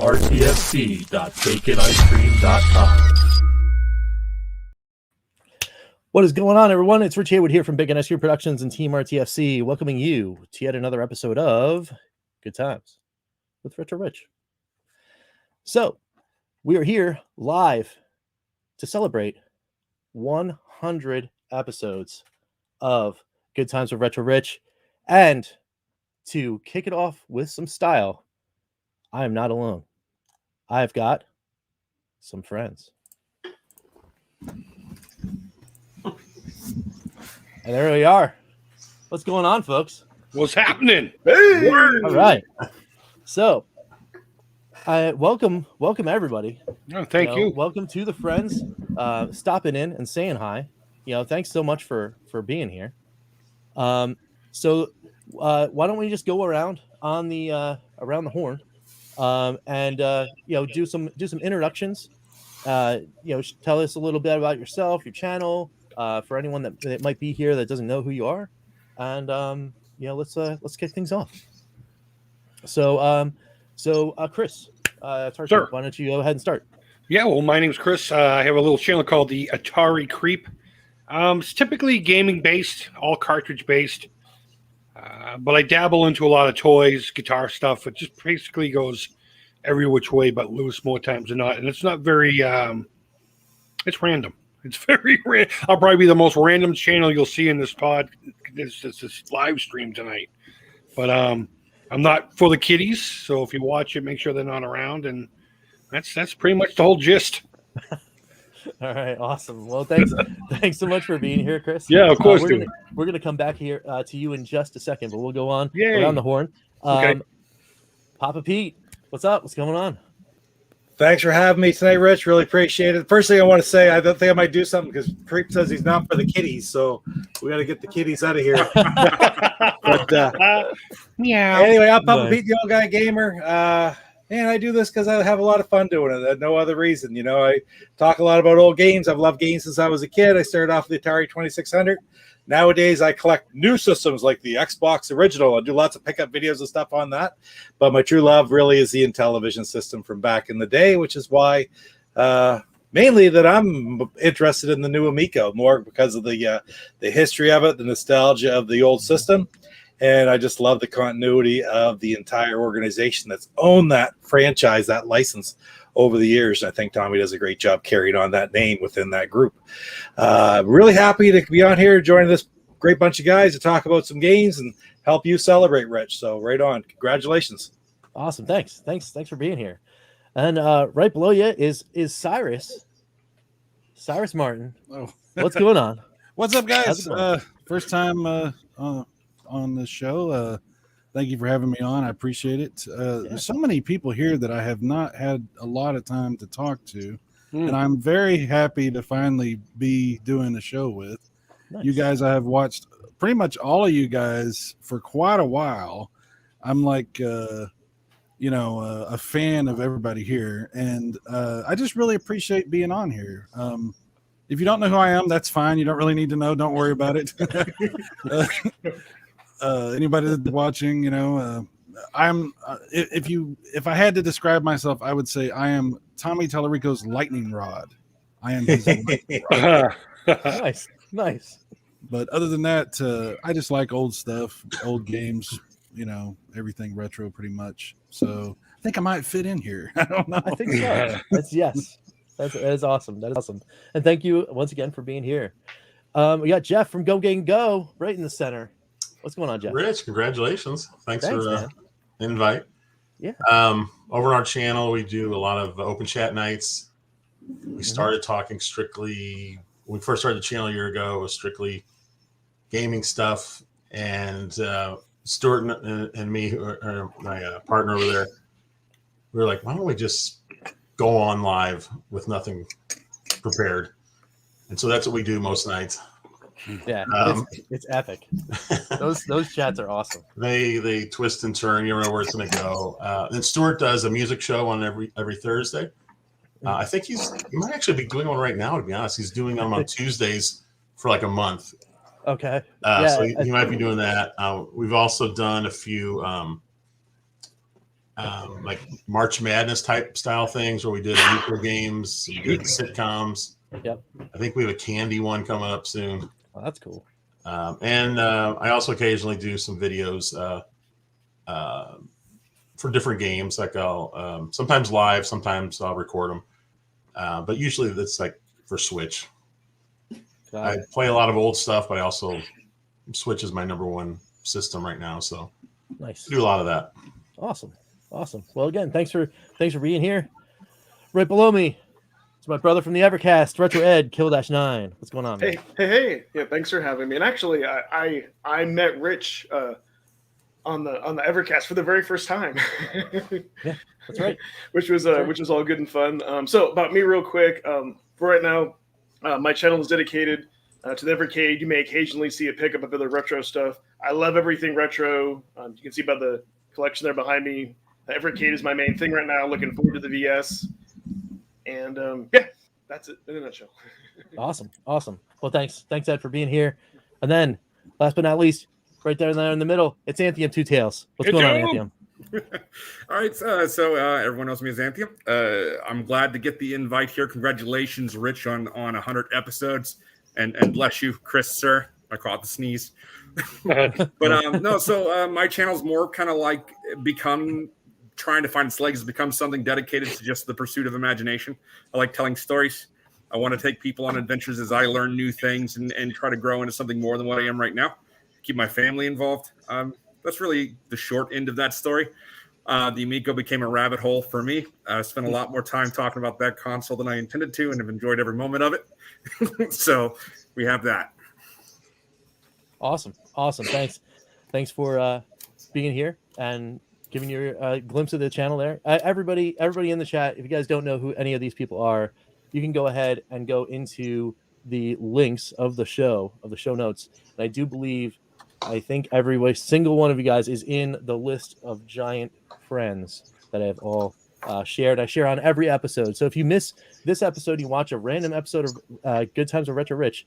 rtfc.baconicecream.com. What is going on, everyone? It's Rich Haywood here from Bacon Ice Cream Productions and Team RTFC, welcoming you to yet another episode of Good Times with Retro Rich. So, we are here live to celebrate 100 episodes of Good Times with Retro Rich, and to kick it off with some style, I am not alone. I've got some friends. And there we are. What's going on, folks? What's happening? Hey! All right. So, welcome everybody. Oh, thank you. Welcome to the friends stopping in and saying hi. Thanks so much for being here. So why don't we just go around on the around the horn, and do some introductions. Tell us a little bit about yourself, your channel, for anyone that might be here that doesn't know who you are, and let's kick things off. So Chris, Sure. Why don't you go ahead and start? Yeah, well, my name's Chris. I have a little channel called the Atari Creep. It's typically gaming based, all cartridge based, but I dabble into a lot of toys, guitar stuff. It just basically goes every which way but loose more times than not, and it's not very. It's random. It's very random. I'll probably be the most random channel you'll see in this this live stream tonight. But I'm not for the kiddies, so if you watch it, make sure they're not around, and that's pretty much the whole gist. All right, awesome. Well, thanks so much for being here, Chris. Yeah, of course. We're gonna come back here to you in just a second, but we'll go on Yay. around the horn. Okay. Papa Pete, what's up? What's going on? Thanks for having me tonight, Rich. Really appreciate it. First thing I want to say, I don't think I might do something because Creep says he's not for the kiddies, so we got to get the kiddies out of here. But Yeah. anyway, I'm Papa Pete, the old guy gamer. And I do this because I have a lot of fun doing it. No other reason. I talk a lot about old games. I've loved games since I was a kid. I started off with the Atari 2600. Nowadays, I collect new systems like the Xbox original. I do lots of pickup videos and stuff on that. But my true love really is the Intellivision system from back in the day, which is why mainly that I'm interested in the new Amico, more because of the history of it, the nostalgia of the old system. And I just love the continuity of the entire organization that's owned that franchise, that license over the years. I think Tommy does a great job carrying on that name within that group. Really happy to be on here joining this great bunch of guys to talk about some games and help you celebrate, Rich. So right on. Congratulations. Awesome. Thanks for being here. And right below you is Cyrus Martin. Oh. What's going on? What's up, guys? First time on the show. Thank you for having me on. I appreciate it. There's so many people here that I have not had a lot of time to talk to, and I'm very happy to finally be doing a show with you guys. I have watched pretty much all of you guys for quite a while. I'm like a fan of everybody here, and I just really appreciate being on here. If you don't know who I am, that's fine. You don't really need to know. Don't worry about it. Anybody that's watching, I'm if I had to describe myself, I would say I am Tommy Tallarico's lightning rod. I am his lightning rod. Nice. But other than that, I just like old stuff, old games, everything retro pretty much. So I think I might fit in here. I don't know. I think so. That is awesome. That is awesome. And thank you once again for being here. We got Jeff from Go Gang Go right in the center. What's going on, Jeff? Rich, congratulations. Thanks for the invite. Yeah. Over on our channel, we do a lot of open chat nights. We started talking strictly, when we first started the channel a year ago, it was strictly gaming stuff. And Stuart and me, or my partner over there, we were like, why don't we just go on live with nothing prepared? And so that's what we do most nights. Yeah, it's epic. Those chats are awesome. They twist and turn. You never know where it's going to go. Then Stuart does a music show on every Thursday. I think he might actually be doing one right now. To be honest, he's doing them on Tuesdays for like a month. Okay. So he might be doing that. We've also done a few like March Madness type style things where we did retro games, we did sitcoms. Yep. I think we have a candy one coming up soon. Oh, that's cool. And I also occasionally do some videos for different games. Like I'll sometimes live, sometimes I'll record them. But usually that's like for Switch. I play a lot of old stuff, but I also Switch is my number one system right now. So Nice. I do a lot of that. Awesome. Well, again, thanks for being here. Right below me, it's my brother from the Evercast, Retro Ed, Kill-9. What's going on, man? Hey! Yeah, thanks for having me. And actually, I met Rich on the Evercast for the very first time. Yeah, that's right. which was all good and fun. So about me, real quick. For right now, my channel is dedicated to the Evercade. You may occasionally see a pickup of other retro stuff. I love everything retro. You can see by the collection there behind me. Evercade is my main thing right now. Looking forward to the VS. And yeah, that's it in a nutshell. Awesome. Well, thanks Ed for being here. And then, last but not least, right there in the middle, it's Anthium Two Tails. What's going on, Anthium? All right, so everyone knows me as Anthium. I'm glad to get the invite here. Congratulations, Rich, on 100 episodes, and bless you, Chris, sir. I caught the sneeze. But no, so my channel's more kind of like trying to find its legs, become something dedicated to just the pursuit of imagination. I like telling stories. I want to take people on adventures as I learn new things and try to grow into something more than what I am right now. Keep my family involved. That's really the short end of that story. The Amico became a rabbit hole for me. I spent a lot more time talking about that console than I intended to and have enjoyed every moment of it. So we have that. Awesome. Thanks for being here and giving your glimpse of the channel there. Everybody in the chat, if you guys don't know who any of these people are, you can go ahead and go into the links of the show notes. And I do believe, I think every single one of you guys is in the list of giant friends that I have all shared. I share on every episode. So if you miss this episode, you watch a random episode of Good Times with Retro Rich.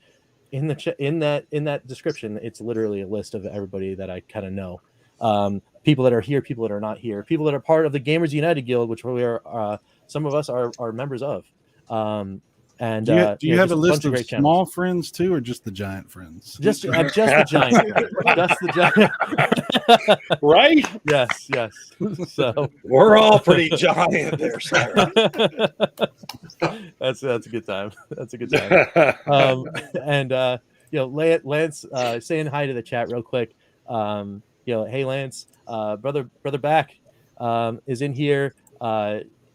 In that description, it's literally a list of everybody that I kind of know. People that are here, people that are not here, people that are part of the Gamers United Guild, which we are. Some of us are members of. And do you have a list of small channels. Friends too, or just the giant friends? Just the giant, just the giant. Right? Yes. So We're all pretty giant there, Sarah. That's a good time. That's a good time. And Lance saying hi to the chat real quick. Hey Lance, brother back is in here.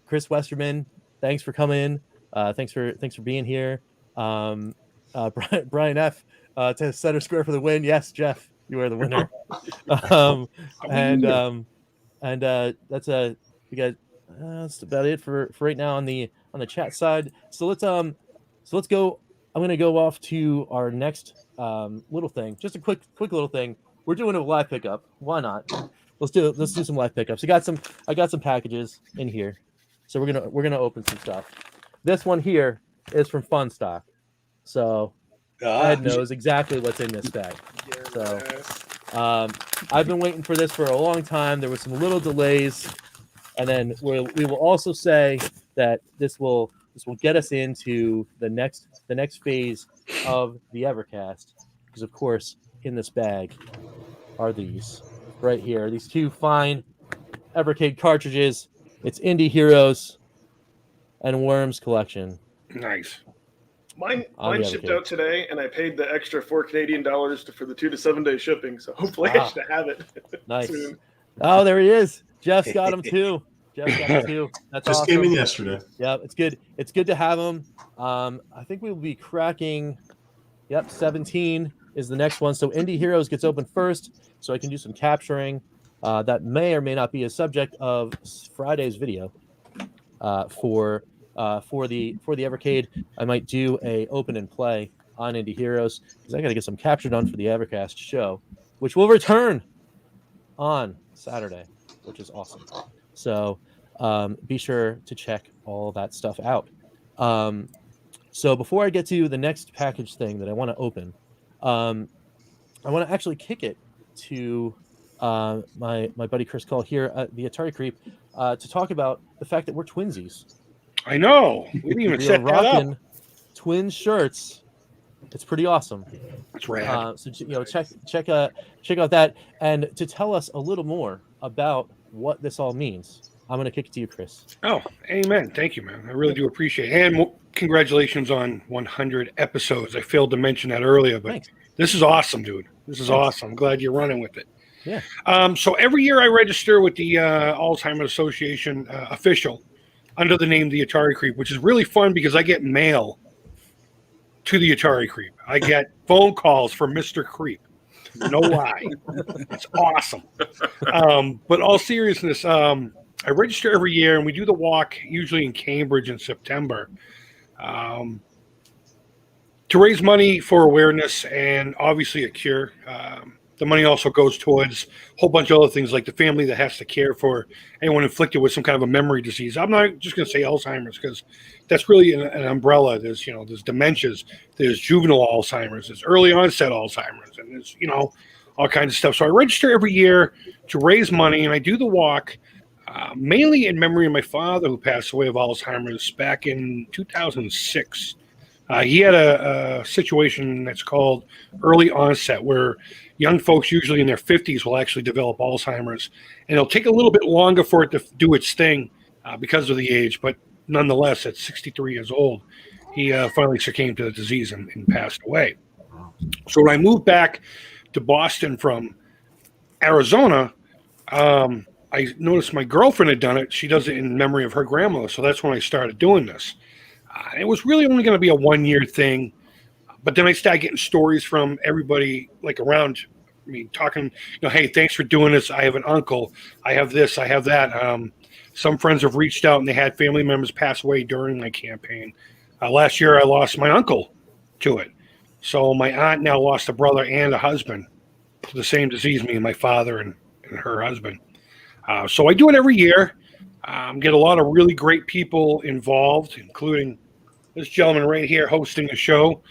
Chris Westerman, thanks for coming in. Thanks for being here. Brian F. To center square for the win. Yes, Jeff, you are the winner. That's we got that's about it for right now on the chat side. So let's go. I'm gonna go off to our next little thing. Just a quick little thing. We're doing a live pickup. Why not? Let's do some live pickups. I got some packages in here, so we're gonna open some stuff. This one here is from Fun Stock, so Ed knows exactly what's in this bag. So I've been waiting for this for a long time. There were some little delays, and then we will also say that this will get us into the next phase of the Evercast, because of course in this bag are these right here, these two fine Evercade cartridges. It's Indie Heroes and Worms Collection. Nice. Mine shipped out today, and I paid the extra $4 Canadian for the 2 to 7 day shipping. So hopefully I should have it. Nice. soon. Oh, there he is. Jeff's got him too. That's Just awesome. came in yesterday. Yeah, it's good. It's good to have him. I think we will be cracking. Yep, 17 is the next one. So Indie Heroes gets open first, so I can do some capturing. That may or may not be a subject of Friday's video. For the Evercade, I might do a open and play on Indie Heroes, because I got to get some capture done for the Evercast show, which will return on Saturday, which is awesome. So be sure to check all that stuff out. So before I get to the next package thing that I want to open, I want to actually kick it to my buddy Chris Call here at the Atari Creep. to talk about the fact that we're twinsies. I know. We didn't even We are set that up. rocking twin shirts. It's pretty awesome. That's rad. So check out that, and to tell us a little more about what this all means, I'm going to kick it to you, Chris. Oh, amen. Thank you, man. I really do appreciate it. And congratulations on 100 episodes. I failed to mention that earlier, but Thanks. This is awesome, dude. This is awesome. I'm glad you're running with it. Yeah. So every year I register with the Alzheimer's Association official under the name the Atari Creep, which is really fun because I get mail to the Atari Creep. I get phone calls from Mr. Creep. No lie. It's awesome. But all seriousness, I register every year, and we do the walk usually in Cambridge in September to raise money for awareness and obviously a cure. The money also goes towards a whole bunch of other things, like the family that has to care for anyone inflicted with some kind of a memory disease. I'm not just going to say Alzheimer's because that's really an umbrella. There's dementias, there's juvenile Alzheimer's, there's early onset Alzheimer's, and there's, all kinds of stuff. So I register every year to raise money, and I do the walk mainly in memory of my father who passed away of Alzheimer's back in 2006. He had a situation that's called early onset, where young folks, usually in their 50s, will actually develop Alzheimer's. And it'll take a little bit longer for it to do its thing because of the age. But nonetheless, at 63 years old, he finally succumbed to the disease and passed away. So when I moved back to Boston from Arizona, I noticed my girlfriend had done it. She does it in memory of her grandmother. So that's when I started doing this. It was really only going to be a 1-year thing. But then I started getting stories from everybody like around me talking, hey, thanks for doing this. I have an uncle. I have this. I have that. Some friends have reached out and they had family members pass away during my campaign. Last year, I lost my uncle to it. So my aunt now lost a brother and a husband to the same disease, me and my father and her husband. So I do it every year. Get a lot of really great people involved, including this gentleman right here hosting the show.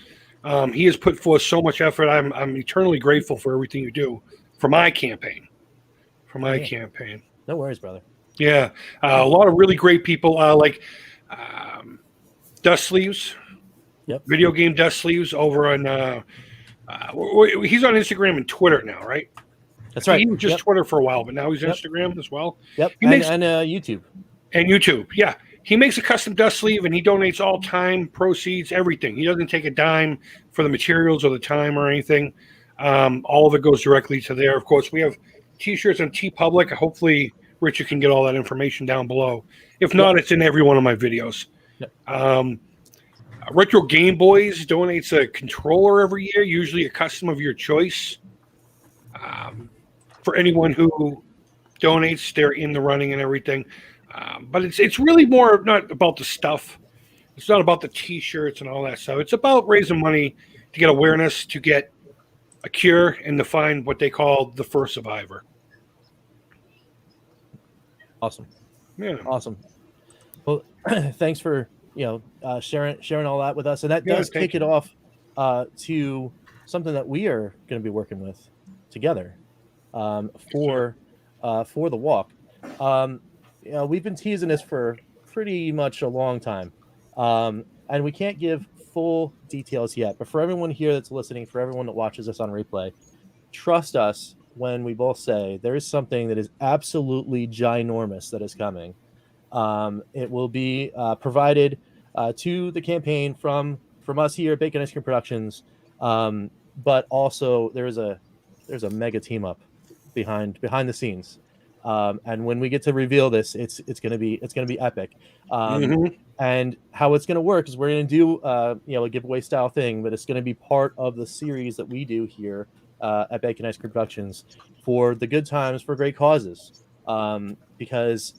He has put forth so much effort. I'm eternally grateful for everything you do for my campaign. Campaign. No worries, brother. Yeah, a lot of really great people like Dust Sleeves. Yep. Video game Dust Sleeves over on. He's on Instagram and Twitter now, right? That's right. He was just Twitter for a while, but now he's Instagram as well. Yep. He makes YouTube. And YouTube, yeah. He makes a custom dust sleeve, and he donates all time, proceeds, everything. He doesn't take a dime for the materials or the time or anything. All of it goes directly to there. Of course, we have T-shirts on TeePublic. Hopefully, Richard can get all that information down below. If not, it's in every one of my videos. Yep. Retro Game Boys donates a controller every year, usually a custom of your choice. For anyone who donates, they're in the running and everything. But it's really more not about the stuff. It's not about the T-shirts and all that stuff. It's about raising money to get awareness, to get a cure, and to find what they call the first survivor. Awesome. Yeah. Awesome. Well, thanks for sharing all that with us, and that does kick it off to something that we are going to be working with together for the walk. We've been teasing this for pretty much a long time, and we can't give full details yet. But for everyone here that's listening, for everyone that watches us on replay, trust us when we both say there is something that is absolutely ginormous that is coming. It will be provided to the campaign from us here at Bacon Ice Cream Productions, but also there's a mega team up behind the scenes. And when we get to reveal this, it's gonna be epic. And how it's gonna work is we're gonna do a giveaway style thing, but it's gonna be part of the series that we do here at Bacon Ice Cream Productions for the good times for great causes. Because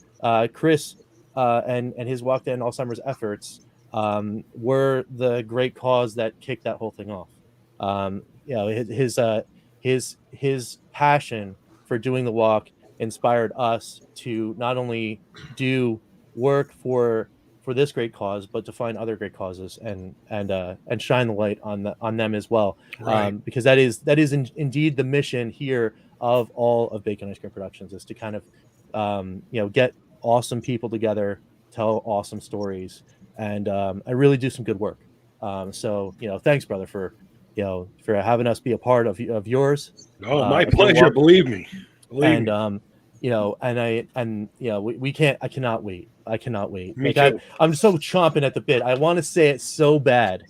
Chris and his Walk to End Alzheimer's efforts were the great cause that kicked that whole thing off. His passion for doing the walk inspired us to not only do work for this great cause, but to find other great causes and shine the light on them as well. Right. Because that is indeed the mission here of all of Bacon Ice Cream Productions, is to kind of get awesome people together, tell awesome stories, and I really do some good work. So thanks, brother, for having us be a part of yours. Oh, my of your pleasure. walk. Believe me. And we can't. I cannot wait. I cannot wait. Me Like too. I'm so chomping at the bit. I want to say it so bad,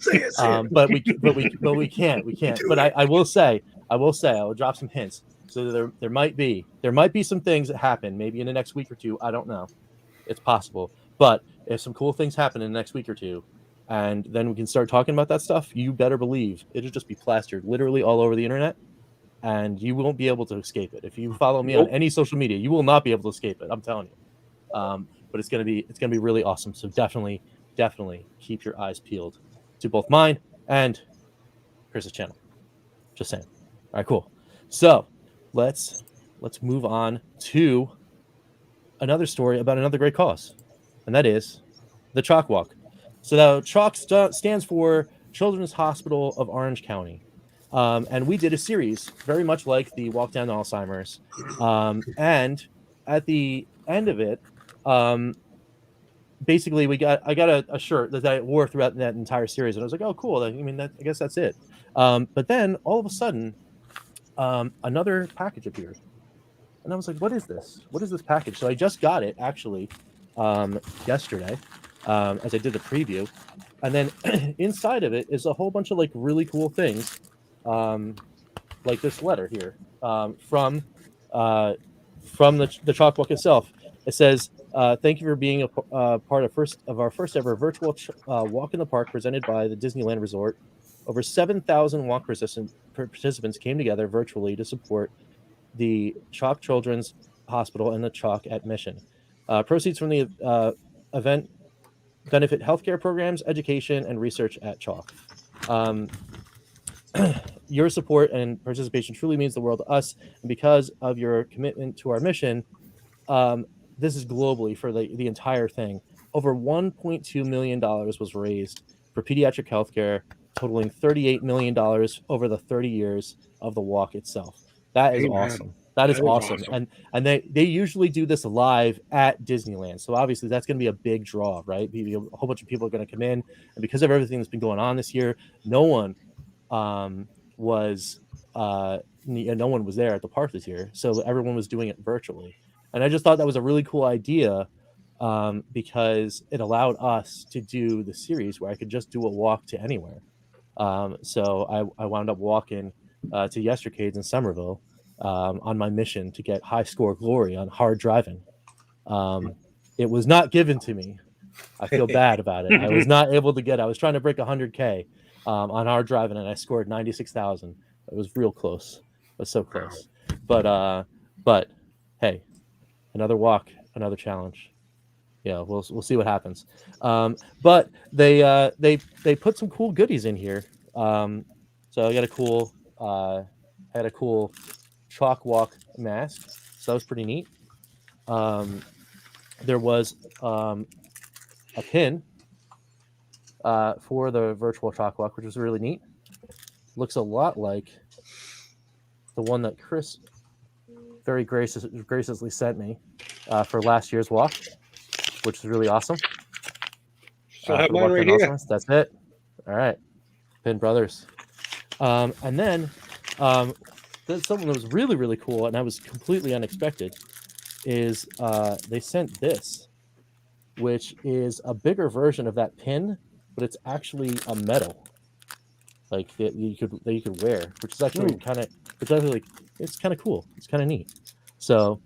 but we can't. We can't. But I will say. I will drop some hints. So there might be some things that happen maybe in the next week or two. I don't know. It's possible. But if some cool things happen in the next week or two, and then we can start talking about that stuff, you better believe it'll just be plastered literally all over the internet. And you won't be able to escape it. If you follow me on any social media, you will not be able to escape it. I'm telling you. But it's gonna be really awesome. So definitely keep your eyes peeled to both mine and Chris's channel. Just saying. All right, cool. So let's move on to another story about another great cause, and that is the Chalk Walk. So the Chalk stands for Children's Hospital of Orange County. And we did a series very much like the Walk Down Alzheimer's. And at the end of it, basically I got a shirt that I wore throughout that entire series. And I was like, oh, cool. I guess that's it. But then all of a sudden, another package appeared. And I was like, what is this? What is this package? So I just got it actually yesterday as I did the preview. And then inside of it is a whole bunch of like really cool things. Like this letter here from the Chalk Walk itself. It says, "Thank you for being a part of our first ever virtual walk in the park presented by the Disneyland Resort. Over 7,000 walk participants came together virtually to support the Chalk Children's Hospital and the Chalk at Mission. Proceeds from the event benefit healthcare programs, education, and research at Chalk." Your support and participation truly means the world to us, and because of your commitment to our mission, this is globally for the entire thing. Over $1.2 million was raised for pediatric healthcare, totaling $38 million over the 30 years of the walk itself. That is awesome. That is awesome. And they usually do this live at Disneyland. So obviously that's going to be a big draw, right? A whole bunch of people are going to come in, and because of everything that's been going on this year, no one was there at the park this year, so everyone was doing it virtually. And I just thought that was a really cool idea because it allowed us to do the series where I could just do a walk to anywhere. So I wound up walking to Yestercades in Somerville on my mission to get high score glory on hard driving. It was not given to me. I feel bad about it. I was not able to get it. I was trying to break 100K on hard driving, and I scored 96,000. It was real close. It was so close. But hey, another walk, another challenge. Yeah, we'll see what happens. But they put some cool goodies in here. So I got a cool Chalk Walk mask. So that was pretty neat. There was a pin for the virtual Chalk Walk, which was really neat. Looks a lot like the one that Chris very graciously sent me for last year's walk, which is really awesome. So have mine right here. That's it. All right, Pin Brothers. And then that's something that was really, really cool, and I was completely unexpected, is they sent this, which is a bigger version of that pin, but it's actually a medal, like that you could wear, which is actually it's kind of cool. It's kind of neat. So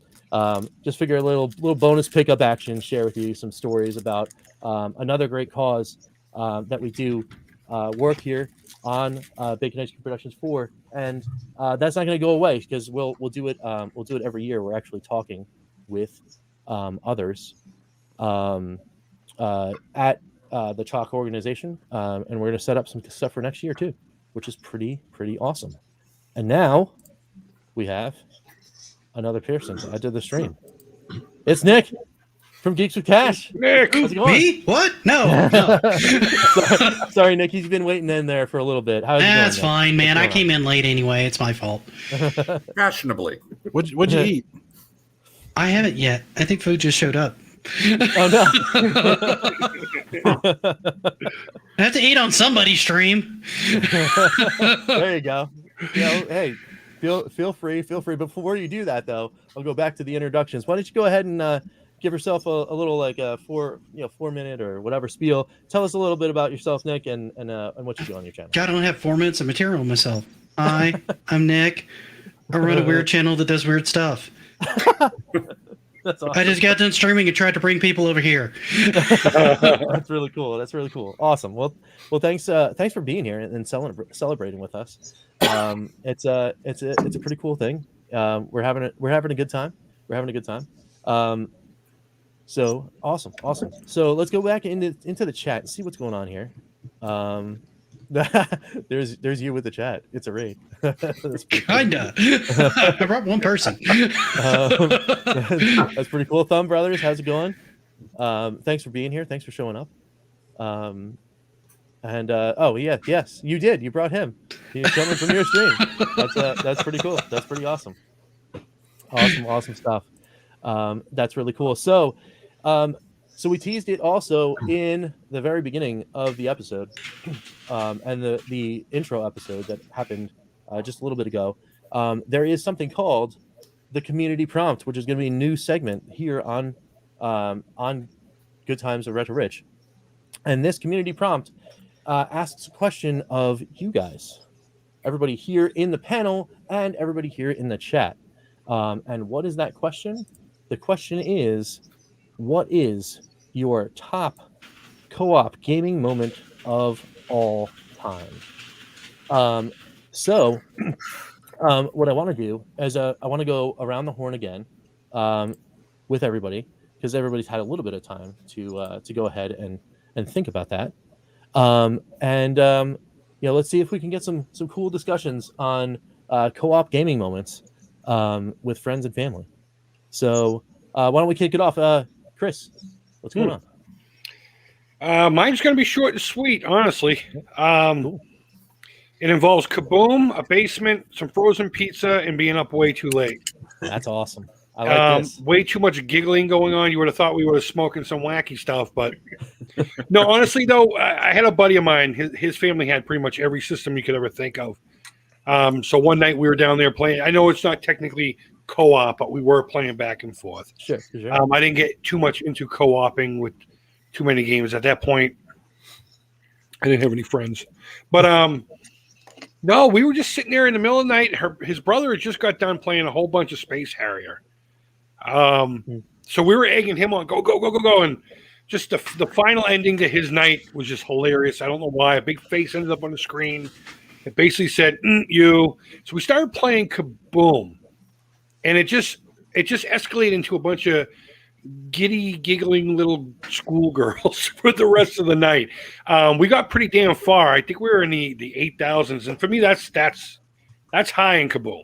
just figure a little bonus pickup action, share with you some stories about another great cause that we do work here on Bacon Ice Cream Productions 4, and that's not going to go away because we'll do it every year. We're actually talking with others at the Chalk organization, and we're going to set up some stuff for next year too, which is pretty awesome. And now we have another person to add to the stream. It's Nick from Geeks with Cash. Nick, how's it going? Me? What? No. Sorry, Nick. He's been waiting in there for a little bit. How's it going? That's fine, man. I came in late anyway. It's my fault. Fashionably. What'd you eat? I haven't yet. I think food just showed up. I have to eat on somebody's stream. There you go. Hey, feel free. But before you do that, though, I'll go back to the introductions. Why don't you go ahead and give yourself a little like a 4-minute or whatever spiel. Tell us a little bit about yourself, Nick, and what you do on your channel. God, I don't have 4 minutes of material myself. Hi, I'm Nick. I run a weird channel that does weird stuff. That's awesome. I just got done streaming and tried to bring people over here. That's really cool. Awesome. Well, thanks for being here and celebrating with us. It's a pretty cool thing. We're having a good time. So awesome. So let's go back into the chat and see what's going on here. There's you with the chat. It's a raid. Kinda. I brought one person. That's pretty cool. Thumb Brothers, how's it going? Thanks for being here. Thanks for showing up. Yes, you did. You brought him. He's coming from your stream. That's pretty cool. That's pretty awesome. Awesome stuff. That's really cool. So we teased it also in the very beginning of the episode, and the intro episode that happened just a little bit ago. There is something called the community prompt, which is going to be a new segment here on Good Times with Retro Rich. And this community prompt asks a question of you guys, everybody here in the panel and everybody here in the chat. And what is that question? The question is, what is your top co-op gaming moment of all time? So what I want to do is I want to go around the horn again with everybody, because everybody's had a little bit of time to go ahead and think about that. Let's see if we can get some cool discussions on co-op gaming moments with friends and family. So why don't we kick it off? Chris, what's going on? Mine's going to be short and sweet, honestly. Cool. It involves Kaboom, a basement, some frozen pizza, and being up way too late. That's awesome. I like this. Way too much giggling going on. You would have thought we were smoking some wacky stuff, but no, honestly, though, I had a buddy of mine. His family had pretty much every system you could ever think of. So one night we were down there playing. I know it's not technically co-op, but we were playing back and forth. Sure. I didn't get too much into co-oping with too many games at that point. I didn't have any friends, but no, we were just sitting there in the middle of the night. His brother had just got done playing a whole bunch of Space Harrier. So we were egging him on, go, and just the final ending to his night was just hilarious. I don't know why. A big face ended up on the screen. It basically said you. So we started playing Kaboom, and it just escalated into a bunch of giddy, giggling little schoolgirls for the rest of the night. We got pretty damn far. I think we were in the 8,000s, and for me, that's high in Kaboom,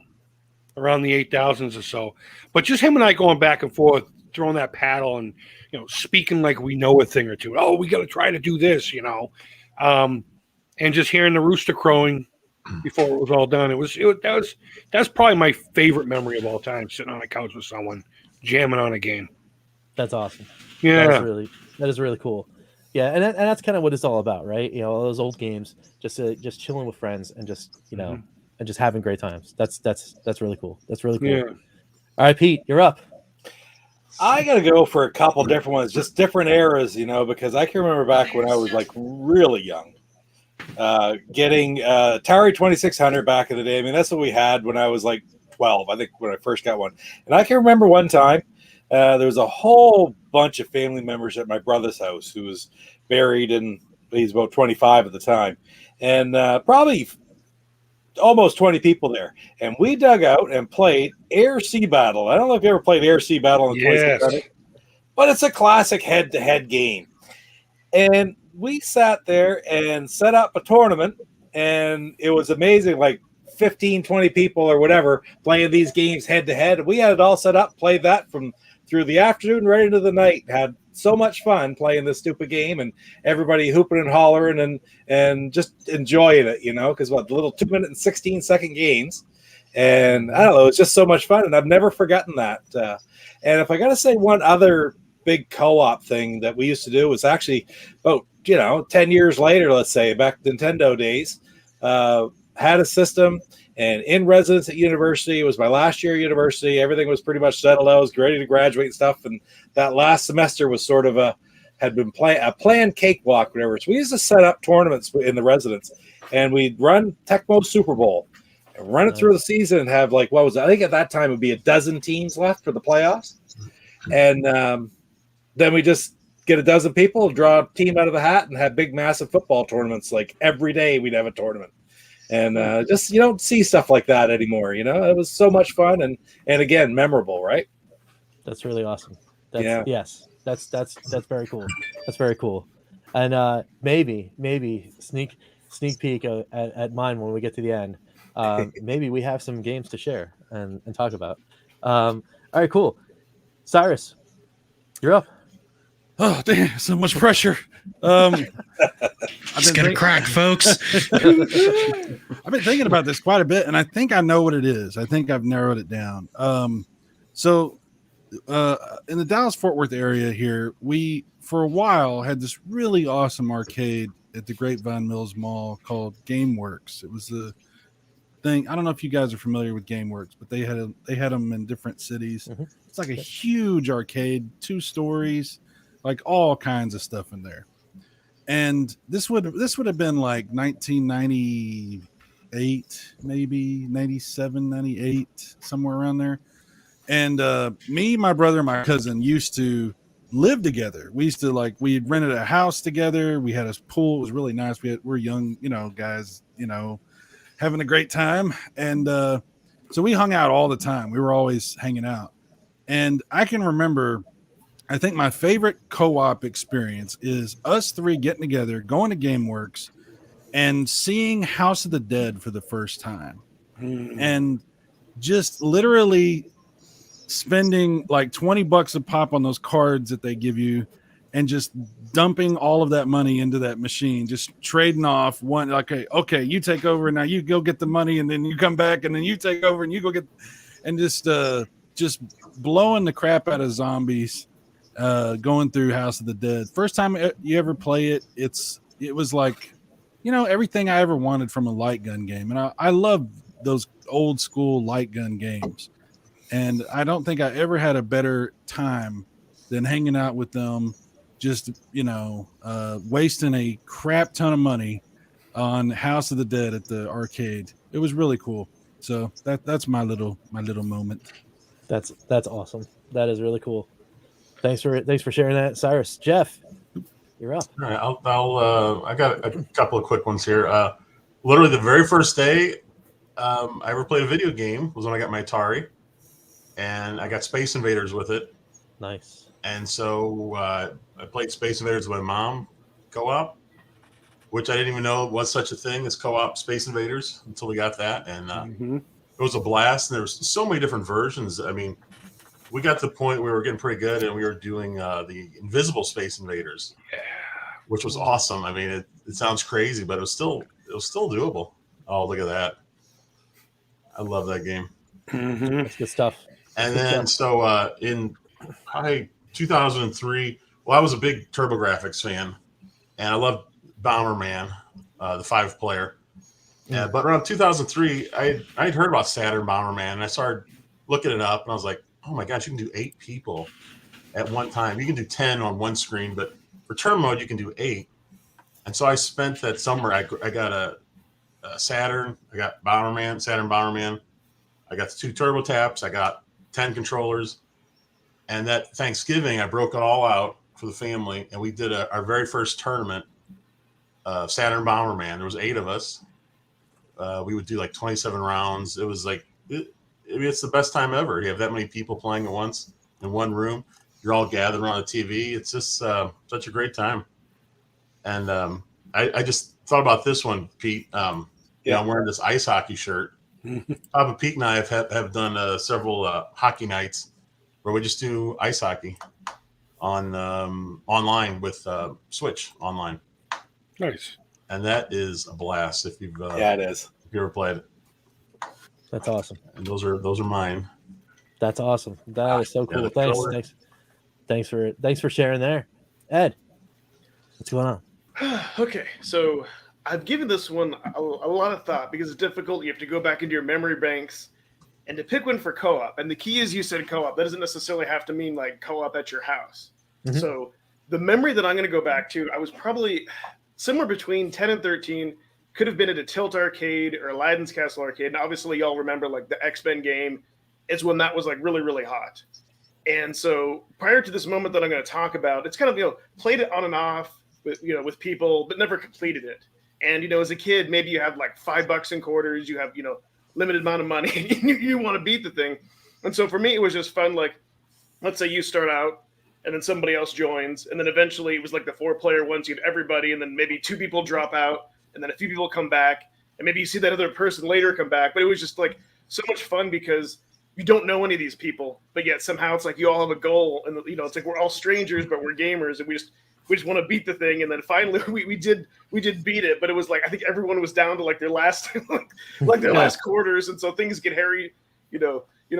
around the 8,000s or so. But just him and I going back and forth, throwing that paddle, and speaking like we know a thing or two. Oh, we got to try to do this, and just hearing the rooster crowing before it was all done. That's probably my favorite memory of all time, sitting on a couch with someone jamming on a game. That's awesome. Yeah, that is really cool. Yeah, and that's kind of what it's all about, right? All those old games, just chilling with friends and just and just having great times. That's really cool. That's really cool. Yeah. All right, Pete, you're up. I got to go for a couple different ones, just different eras, because I can remember back when I was like really young, getting Atari 2600 back in the day. I mean, that's what we had when I was like 12, I think, when I first got one. And I can remember one time there was a whole bunch of family members at my brother's house who was buried, and he's about 25 at the time, and probably almost 20 people there. And we dug out and played Air Sea Battle. I don't know if you ever played Air Sea Battle in 2600, but it's a classic head-to-head game. And we sat there and set up a tournament, and it was amazing, like 15, 20 people or whatever playing these games head-to-head. We had it all set up, played that from through the afternoon right into the night. Had so much fun playing this stupid game, and everybody hooping and hollering and just enjoying it, because the little 2-minute and 16-second games. And I don't know, it's just so much fun, and I've never forgotten that. And if I got to say one other big co-op thing that we used to do was actually about 10 years later, let's say back Nintendo days, had a system. And in residence at university, it was my last year at university. Everything was pretty much settled. I was ready to graduate and stuff. And that last semester was sort of a planned cakewalk, whatever. So we used to set up tournaments in the residence, and we'd run Tecmo Super Bowl and run it through the season and have I think at that time it would be a dozen teams left for the playoffs. And then we just get a dozen people, draw a team out of the hat, and have big, massive football tournaments. Like every day we'd have a tournament. And just you don't see stuff like that anymore. It was so much fun and again memorable, right? That's really awesome. Yes, that's very cool. That's very cool. And maybe sneak peek at mine when we get to the end. Maybe we have some games to share and talk about. All right, cool. Cyrus, you're up. Oh, damn, so much pressure. It's gonna crack, folks. I've been thinking about this quite a bit, and I think I know what it is. I think I've narrowed it down. So in the Dallas-Fort Worth area here, we, for a while, had this really awesome arcade at the Grapevine Mills Mall called GameWorks. It was the thing. I don't know if you guys are familiar with GameWorks, but they had them in different cities. Mm-hmm. It's like a huge arcade, 2 stories, like all kinds of stuff in there. And this would have been like 1998, maybe 97, 98, somewhere around there. And me, my brother, and my cousin used to live together. We used to we'd rented a house together. We had a pool. It was really nice. We're young, guys, having a great time. And so we hung out all the time. We were always hanging out. And I can remember, I think my favorite co-op experience is us 3 getting together, going to GameWorks, and seeing House of the Dead for the first time. And just literally spending like $20 a pop on those cards that they give you and just dumping all of that money into that machine, just trading off one. Okay, you take over, now you go get the money, and then you come back, and then you take over and you go get, and just blowing the crap out of zombies, going through House of the Dead. First time you ever play it, it was like, everything I ever wanted from a light gun game. And I love those old school light gun games. And I don't think I ever had a better time than hanging out with them, just, wasting a crap ton of money on House of the Dead at the arcade. It was really cool. So that's my little moment. That's awesome. That is really cool. Thanks for sharing that, Cyrus. Jeff, you're up. All right, I got a couple of quick ones here. Literally the very first day I ever played a video game was when I got my Atari, and I got Space Invaders with it. Nice. And so I played Space Invaders with my mom co-op, which I didn't even know was such a thing as co-op Space Invaders until we got that. And it was a blast. And there was so many different versions. I mean, we got to the point where we were getting pretty good, and we were doing the Invisible Space Invaders, which was awesome. I mean, it sounds crazy, but it was still doable. Oh, look at that! I love that game. That's good stuff. And then in probably 2003, well, I was a big TurboGrafx fan, and I loved Bomberman, the 5-player. Yeah, but around 2003, I'd heard about Saturn Bomberman, and I started looking it up, and I was like, oh my gosh, you can do 8 people at one time. You can do 10 on one screen, but for turn mode, you can do 8. And so I spent that summer. I got a Saturn. I got Saturn Bomberman. I got the 2 Turbo Taps. I got 10 controllers. And that Thanksgiving, I broke it all out for the family, and we did our very first tournament of Saturn Bomberman. There was 8 of us. We would do like 27 rounds. It was like it's the best time ever. You have that many people playing at once in one room. You're all gathered around the TV. It's just such a great time. And I just thought about this one, Pete. I'm wearing this ice hockey shirt. Papa Pete and I have done several hockey nights where we just do ice hockey on online with Switch online. Nice. And that is a blast if you've it is. If you ever played it. That's awesome. And those are mine. That's awesome. That is so cool. Thanks. Thanks for sharing there. Ed, what's going on? Okay, so I've given this one a lot of thought because it's difficult. You have to go back into your memory banks and to pick one for co-op. And the key is you said co-op. That doesn't necessarily have to mean like co-op at your house. Mhm. So the memory that I'm going to go back to, I was probably somewhere between 10 and 13. Could have been at a Tilt arcade or Aladdin's Castle arcade. And obviously y'all remember like the X-Men game is when that was like really, really hot. And so prior to this moment that I'm going to talk about, it's kind of, played it on and off with people, but never completed it. And, as a kid, maybe you have like $5 in quarters, you have, limited amount of money, and you want to beat the thing. And so for me, it was just fun. Like, let's say you start out and then somebody else joins. And then eventually it was like the 4-player ones, you have everybody. And then maybe 2 people drop out and then a few people come back. And maybe you see that other person later come back. But it was just like so much fun because you don't know any of these people, but yet somehow it's like you all have a goal, and it's like we're all strangers, but we're gamers, and we just want to beat the thing. And then finally we did beat it, but it was like I think everyone was down to like their last last quarters, and so things get hairy,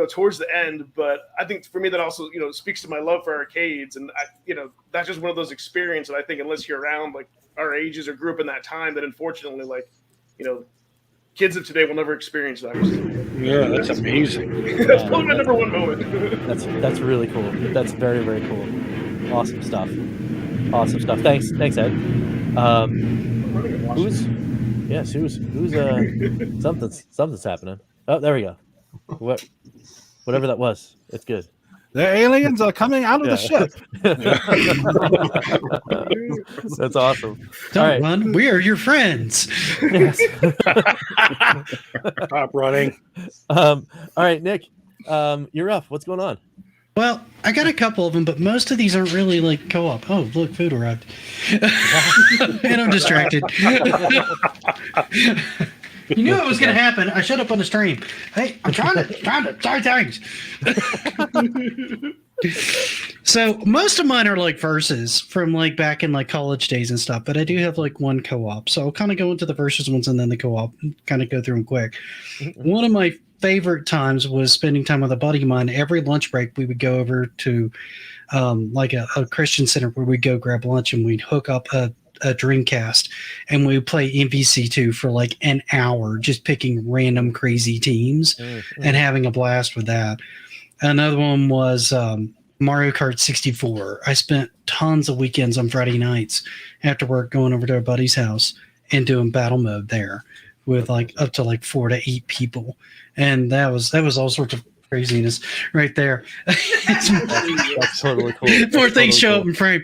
towards the end. But I think for me that also speaks to my love for arcades, and that's just one of those experiences that I think unless you're around like our ages or grew up in that time, that unfortunately kids of today will never experience that. Yeah, that's amazing. That's probably my number one moment. That's really cool. That's very, very cool. Awesome stuff. Thanks, Ed. Something's happening. Oh, there we go. Whatever that was, it's good. The aliens are coming out of the ship. That's awesome. Don't run. We are your friends. Yes. Stop running. All right, Nick, you're up. What's going on? Well, I got a couple of them, but most of these aren't really like co-op. Oh, look, food arrived. And I'm distracted. You knew it was going to happen. I shut up on the stream. Hey, I'm trying to start things. So most of mine are like verses from like back in like college days and stuff, but I do have like one co-op. So I'll kind of go into the verses ones and then the co-op, kind of go through them quick. One of my favorite times was spending time with a buddy of mine. Every lunch break, we would go over to like a Christian center where we'd go grab lunch, and we'd hook up a Dreamcast, and we would play MVC2 for like an hour, just picking random crazy teams and having a blast with that. Another one was Mario Kart 64. I spent tons of weekends on Friday nights after work going over to a buddy's house and doing battle mode there with like up to like 4 to 8 people, and that was all sorts of craziness right there. That's totally cool. More things show up in frame.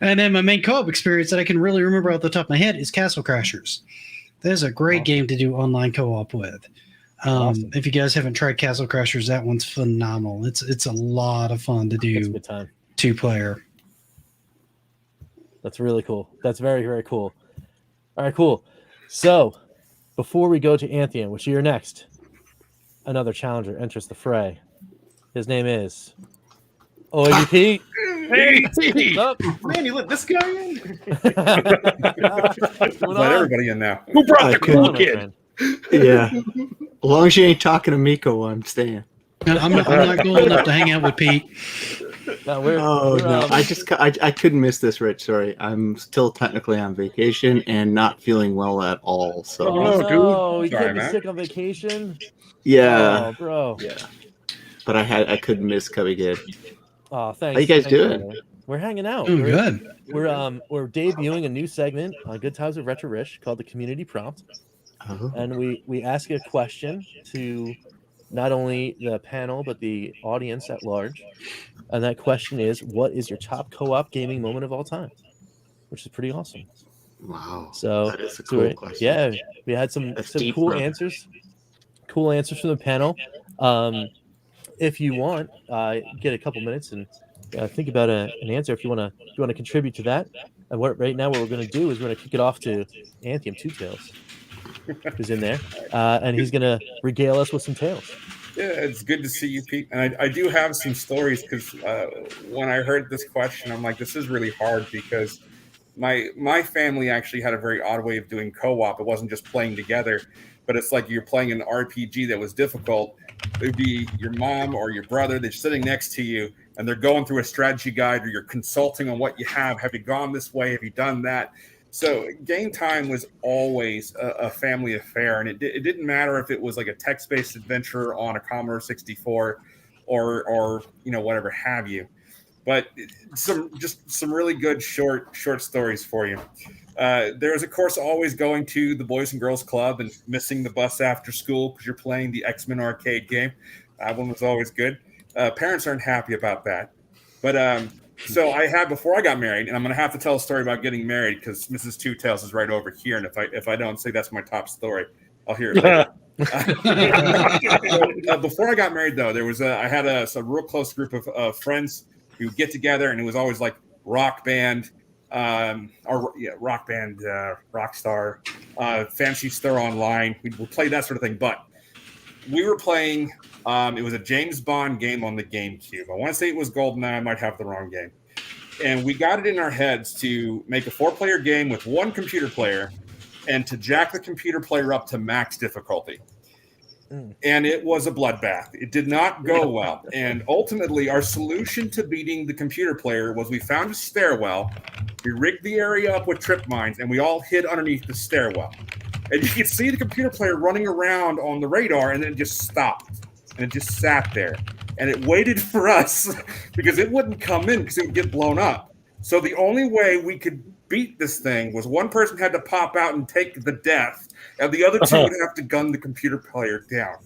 And then my main co-op experience that I can really remember off the top of my head is Castle Crashers. There's a great game to do online co-op with. Awesome. If you guys haven't tried Castle Crashers, that one's phenomenal. It's a lot of fun to do. It's a good time. 2-player. That's really cool. That's very, very cool. All right, cool. So before we go to Anthony, which you're next, another challenger enters the fray. His name is OAVP. Hey, Man, you let this guy in? Let everybody in now. who brought the cool kid? Yeah. As long as you ain't talking to Miko, I'm staying. I'm not going up to hang out with Pete. No, we're I couldn't miss this, Rich. Sorry. I'm still technically on vacation and not feeling well at all. So no, you Sorry, can't be man. sick on vacation. yeah. Oh, bro. Yeah. But I couldn't miss Cubby Kid. Oh, thanks. How you guys Thanks, doing? man. We're hanging out. Doing good. We're debuting a new segment on Good Times with Retro Rich called the Community Prompt, Oh. and we ask a question to not only the panel but the audience at large, and that question is, what is your top co-op gaming moment of all time? Which is pretty awesome. Wow. So That is a cool question. yeah, we had some That's some deep, cool brother. answers. Cool answers from the panel. If you want, get a couple minutes and think about an answer. If you want to contribute to that, and right now what we're going to do is we're going to kick it off to Anthem Two Tails, who's in there, and he's going to regale us with some tales. Yeah, it's good to see you, Pete. And I do have some stories because when I heard this question, I'm like, this is really hard because my family actually had a very odd way of doing co-op. It wasn't just playing together, but it's like you're playing an RPG that was difficult, it would be your mom or your brother. They're sitting next to you, and they're going through a strategy guide, or you're consulting on what you have. Have you gone this way? Have you done that? So game time was always a family affair, and it didn't matter if it was like a text-based adventure on a Commodore 64 or whatever have you. But some really good short stories for you. There was, of course, always going to the Boys and Girls Club and missing the bus after school because you're playing the X-Men arcade game. That one was always good. Parents aren't happy about that. But so I had, before I got married, and I'm going to have to tell a story about getting married because Mrs. Two Tails is right over here. And if I don't say that's my top story, I'll hear it later. Before I got married, though, I had a real close group of friends who would get together, and it was always like rock band, Rockstar, Fantasy Star Online. We would play that sort of thing. But we were playing. It was a James Bond game on the GameCube. I want to say it was GoldenEye. I might have the wrong game. And we got it in our heads to make a 4-player game with one computer player and to jack the computer player up to max difficulty. And it was a bloodbath. It did not go well. And ultimately, our solution to beating the computer player was we found a stairwell, we rigged the area up with trip mines, and we all hid underneath the stairwell. And you could see the computer player running around on the radar, and then it just stopped. And it just sat there. And it waited for us because it wouldn't come in because it would get blown up. So the only way we could beat this thing was one person had to pop out and take the death, and the other two would have to gun the computer player down.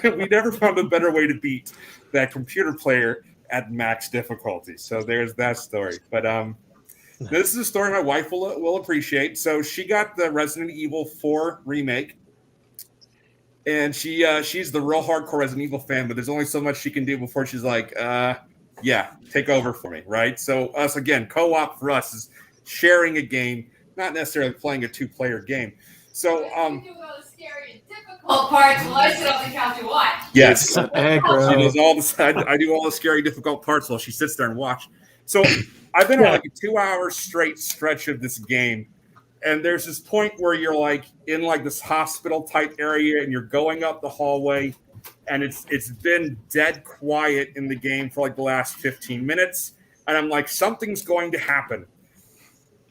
We never found a better way to beat that computer player at max difficulty. So there's that story. But this is a story my wife will appreciate. So she got the Resident Evil 4 remake, and she's the real hardcore Resident Evil fan, but there's only so much she can do before she's like, yeah, take over for me, right? So us, again, co-op for us is sharing a game, not necessarily playing a 2-player game. So you do all the scary and difficult parts while I sit on the couch and watch. Yes, she does all the. I do all the scary, difficult parts while she sits there and watch. So I've been on like a 2-hour straight stretch of this game, and there's this point where you're like in like this hospital type area, and you're going up the hallway, and it's been dead quiet in the game for like the last 15 minutes, and I'm like, something's going to happen.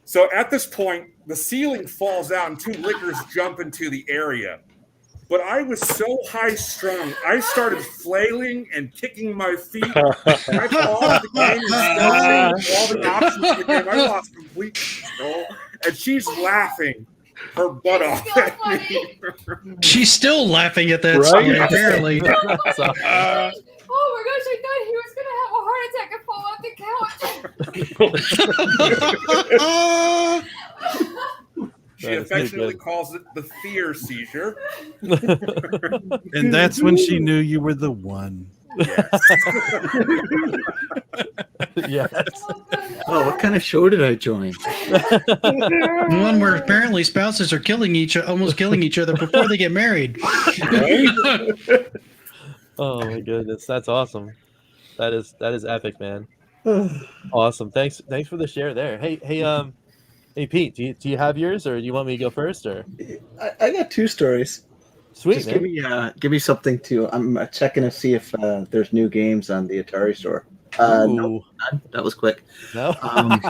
So at this point, the ceiling falls out and 2 lickers jump into the area. But I was so high-strung, I started flailing and kicking my feet. I paused the game and started all the options of the game. I lost complete control. And she's laughing her butt off at me. She's still laughing at that story, apparently. Oh my gosh, I thought he was going to have a heart attack and fall off the couch. She affectionately calls it the fear seizure. And that's when she knew you were the one. Yes. Oh, what kind of show did I join? One where apparently spouses are almost killing each other before they get married. Oh my goodness, that's awesome. That is epic, man. Awesome. Thanks for the share there. Hey Pete, do you have yours, or do you want me to go first? Or I got 2 stories. Sweet. Just give me something to. I'm checking to see if there's new games on the Atari store. No, none. That was quick. No. But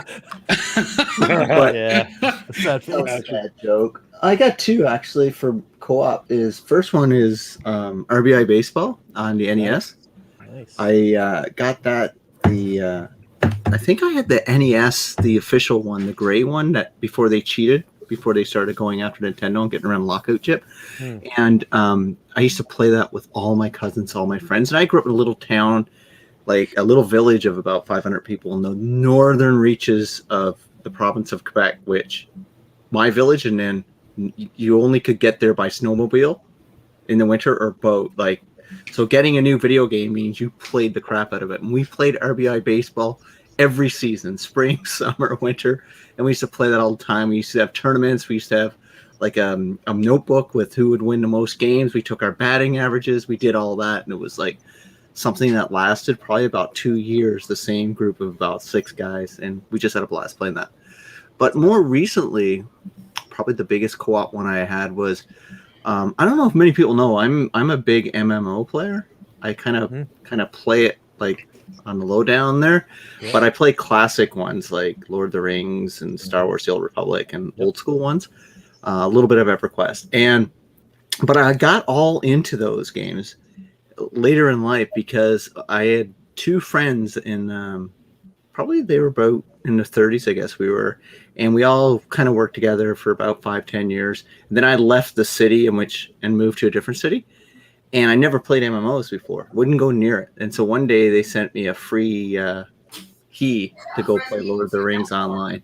yeah, that's that was a bad joke. I got 2 actually for co-op. First one is RBI Baseball on the NES. Nice. I got that I think I had the NES, the official one, the gray one, that before they started going after Nintendo and getting around lockout chip. And I used to play that with all my cousins, all my friends. And I grew up in a little town, like a little village of about 500 people in the northern reaches of the province of Quebec, which my village, and then you only could get there by snowmobile in the winter or boat. So getting a new video game means you played the crap out of it. And we played RBI Baseball every season, spring, summer, winter. And we used to play that all the time. We used to have tournaments. We used to have like a notebook with who would win the most games. We took our batting averages. We did all that. And it was like something that lasted probably about 2 years, the same group of about 6 guys. And we just had a blast playing that. But more recently, probably the biggest co-op one I had was I don't know if many people know. I'm a big MMO player. I kind of play it like on the lowdown there, but I play classic ones like Lord of the Rings and Star Wars: The Old Republic and old school ones. A little bit of EverQuest, but I got all into those games later in life because I had two friends in probably they were about in the 30s, I guess we were, and we all kind of worked together for about 5-10 years. And then I left the city and moved to a different city, and I never played MMOs before, wouldn't go near it. And so one day they sent me a free key to go play Lord of the Rings online.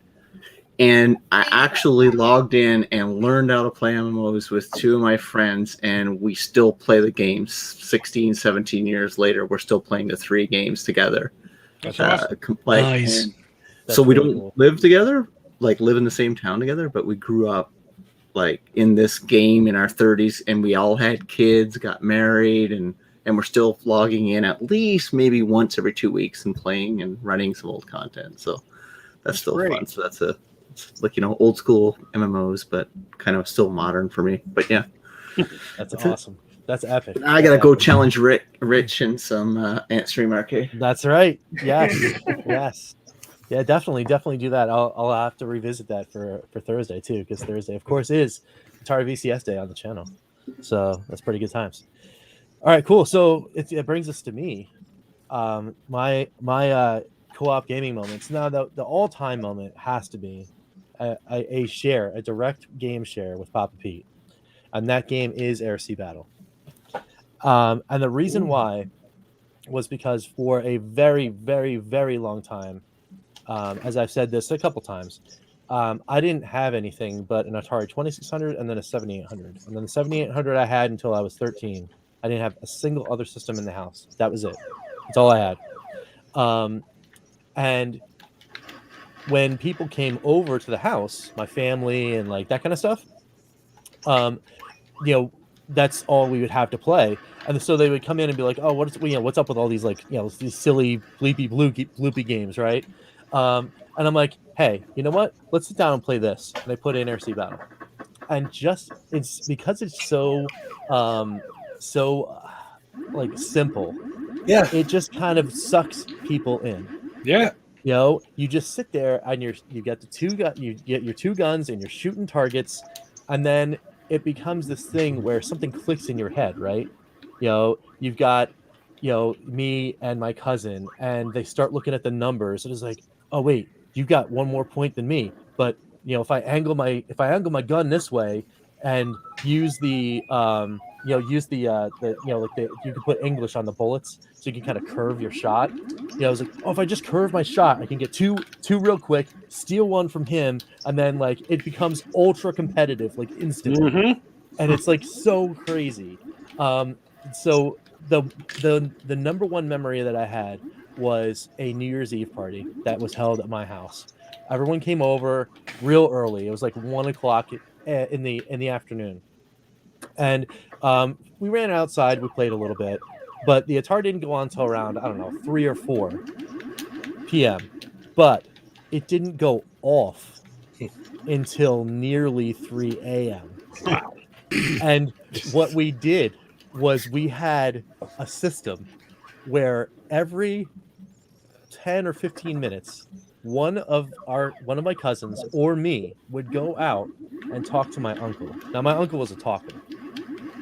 And I actually logged in and learned how to play MMOs with two of my friends, and we still play the games 16, 17 years later. We're still playing the 3 games together. That's awesome. Nice. So we really don't cool. live together, like live in the same town together, but we grew up like in this game in our 30s, and we all had kids, got married, and we're still logging in at least maybe once every 2 weeks and playing and running some old content. So that's still great. fun. So it's like, old school MMOs, but kind of still modern for me. But yeah, That's awesome. That's epic. I gotta go challenge Rich in some Ant Stream Arcade. That's right. Yes. Yes. Yeah, definitely do that. I'll have to revisit that for Thursday too, because Thursday, of course, is Atari VCS Day on the channel. So that's pretty good times. All right, cool. So it brings us to me. My co-op gaming moments. Now the all-time moment has to be a direct game share with Papa Pete, and that game is Air Sea Battle. And the reason why was because for a very, very, very long time, as I've said this a couple times, I didn't have anything but an Atari 2600 and then a 7800. And then the 7800 I had until I was 13. I didn't have a single other system in the house. That was it. That's all I had. And when people came over to the house, my family and like that kind of stuff, that's all we would have to play. And so they would come in and be like, "Oh, what's up with all these these silly bloopy games, right?" And I'm like, "Hey, you know what? Let's sit down and play this." And they put in Air Sea Battle, and it's because it's so simple. Yeah, it just kind of sucks people in. Yeah. You just sit there and you get you get your 2 guns and you're shooting targets, and then it becomes this thing where something clicks in your head, right? You've got me and my cousin, and they start looking at the numbers, and it's like, oh wait, you got 1 more point than me, but if I angle my gun this way and use the you can put English on the bullets so you can kind of curve your shot. I was like, oh, if I just curve my shot, I can get two real quick, steal 1 from him, and then it becomes ultra competitive instantly. And it's so crazy. So the number one memory that I had was a New Year's Eve party that was held at my house. Everyone came over real early. It was 1 o'clock in the afternoon, and we ran outside. We played a little bit, but the Atari didn't go on until around 3 or 4 p.m. But it didn't go off until nearly 3 a.m. Wow. And what we did was we had a system where every 10 or 15 minutes, one of my cousins or me would go out and talk to my uncle. Now, my uncle was a talker,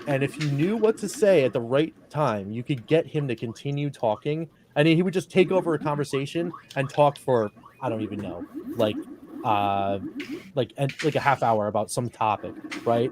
and if you knew what to say at the right time, you could get him to continue talking. And he would just take over a conversation and talk for, I don't even know, a half hour about some topic, right?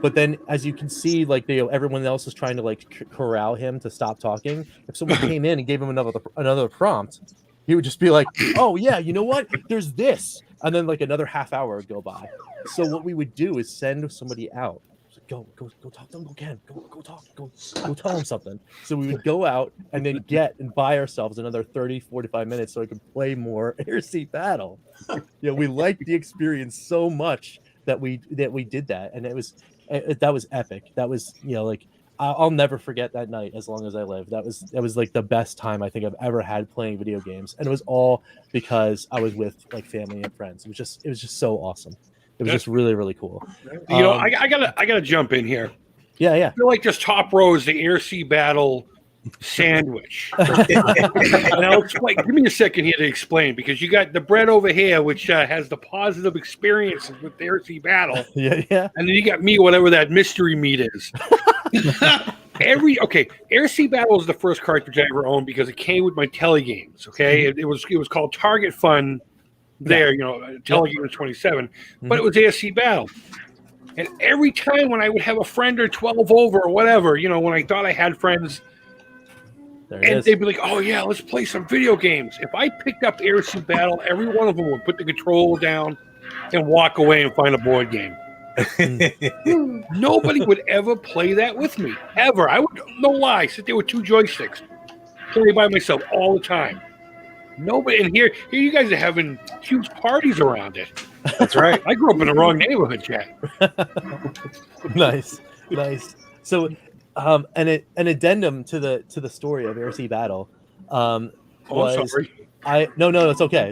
But then, as you can see, everyone else is trying to corral him to stop talking. If someone came in and gave him another prompt, he would just be like, "Oh yeah, you know what? There's this," and then another half hour would go by. So what we would do is send somebody out. Go talk to Uncle Ken. Go talk. Go tell him something. So we would go out and then get and buy ourselves another 30-45 minutes so I could play more Air Sea Battle. We liked the experience so much that we did that, and that was epic. That was I'll never forget that night as long as I live. That was the best time I think I've ever had playing video games, and it was all because I was with family and friends. It was just so awesome. It was just really, really cool. I gotta jump in here. Yeah, yeah. I feel like this top row is the Air Sea Battle sandwich. And I'll explain. Give me a second here to explain, because you got the bread over here, which has the positive experiences with the Air Sea Battle, Yeah. and then you got me, whatever that mystery meat is. Air Sea Battle was the first cartridge I ever owned because it came with my telegames. Okay, it was called Target Fun. There, telegames 27, but it was Air Sea Battle. And every time when I would have a friend or 12 over or whatever, when I thought I had friends, and they'd be like, "Oh yeah, let's play some video games." If I picked up Air Sea Battle, every one of them would put the controller down and walk away and find a board game. Nobody would ever play that with me, ever. I would, no lie, sit there with 2 joysticks, play by myself all the time. Nobody. And here you guys are having huge parties around it. That's right. I grew up in the wrong neighborhood, Jack. Nice. So, an addendum to the story of Air Sea Battle. Was sorry. No, it's okay.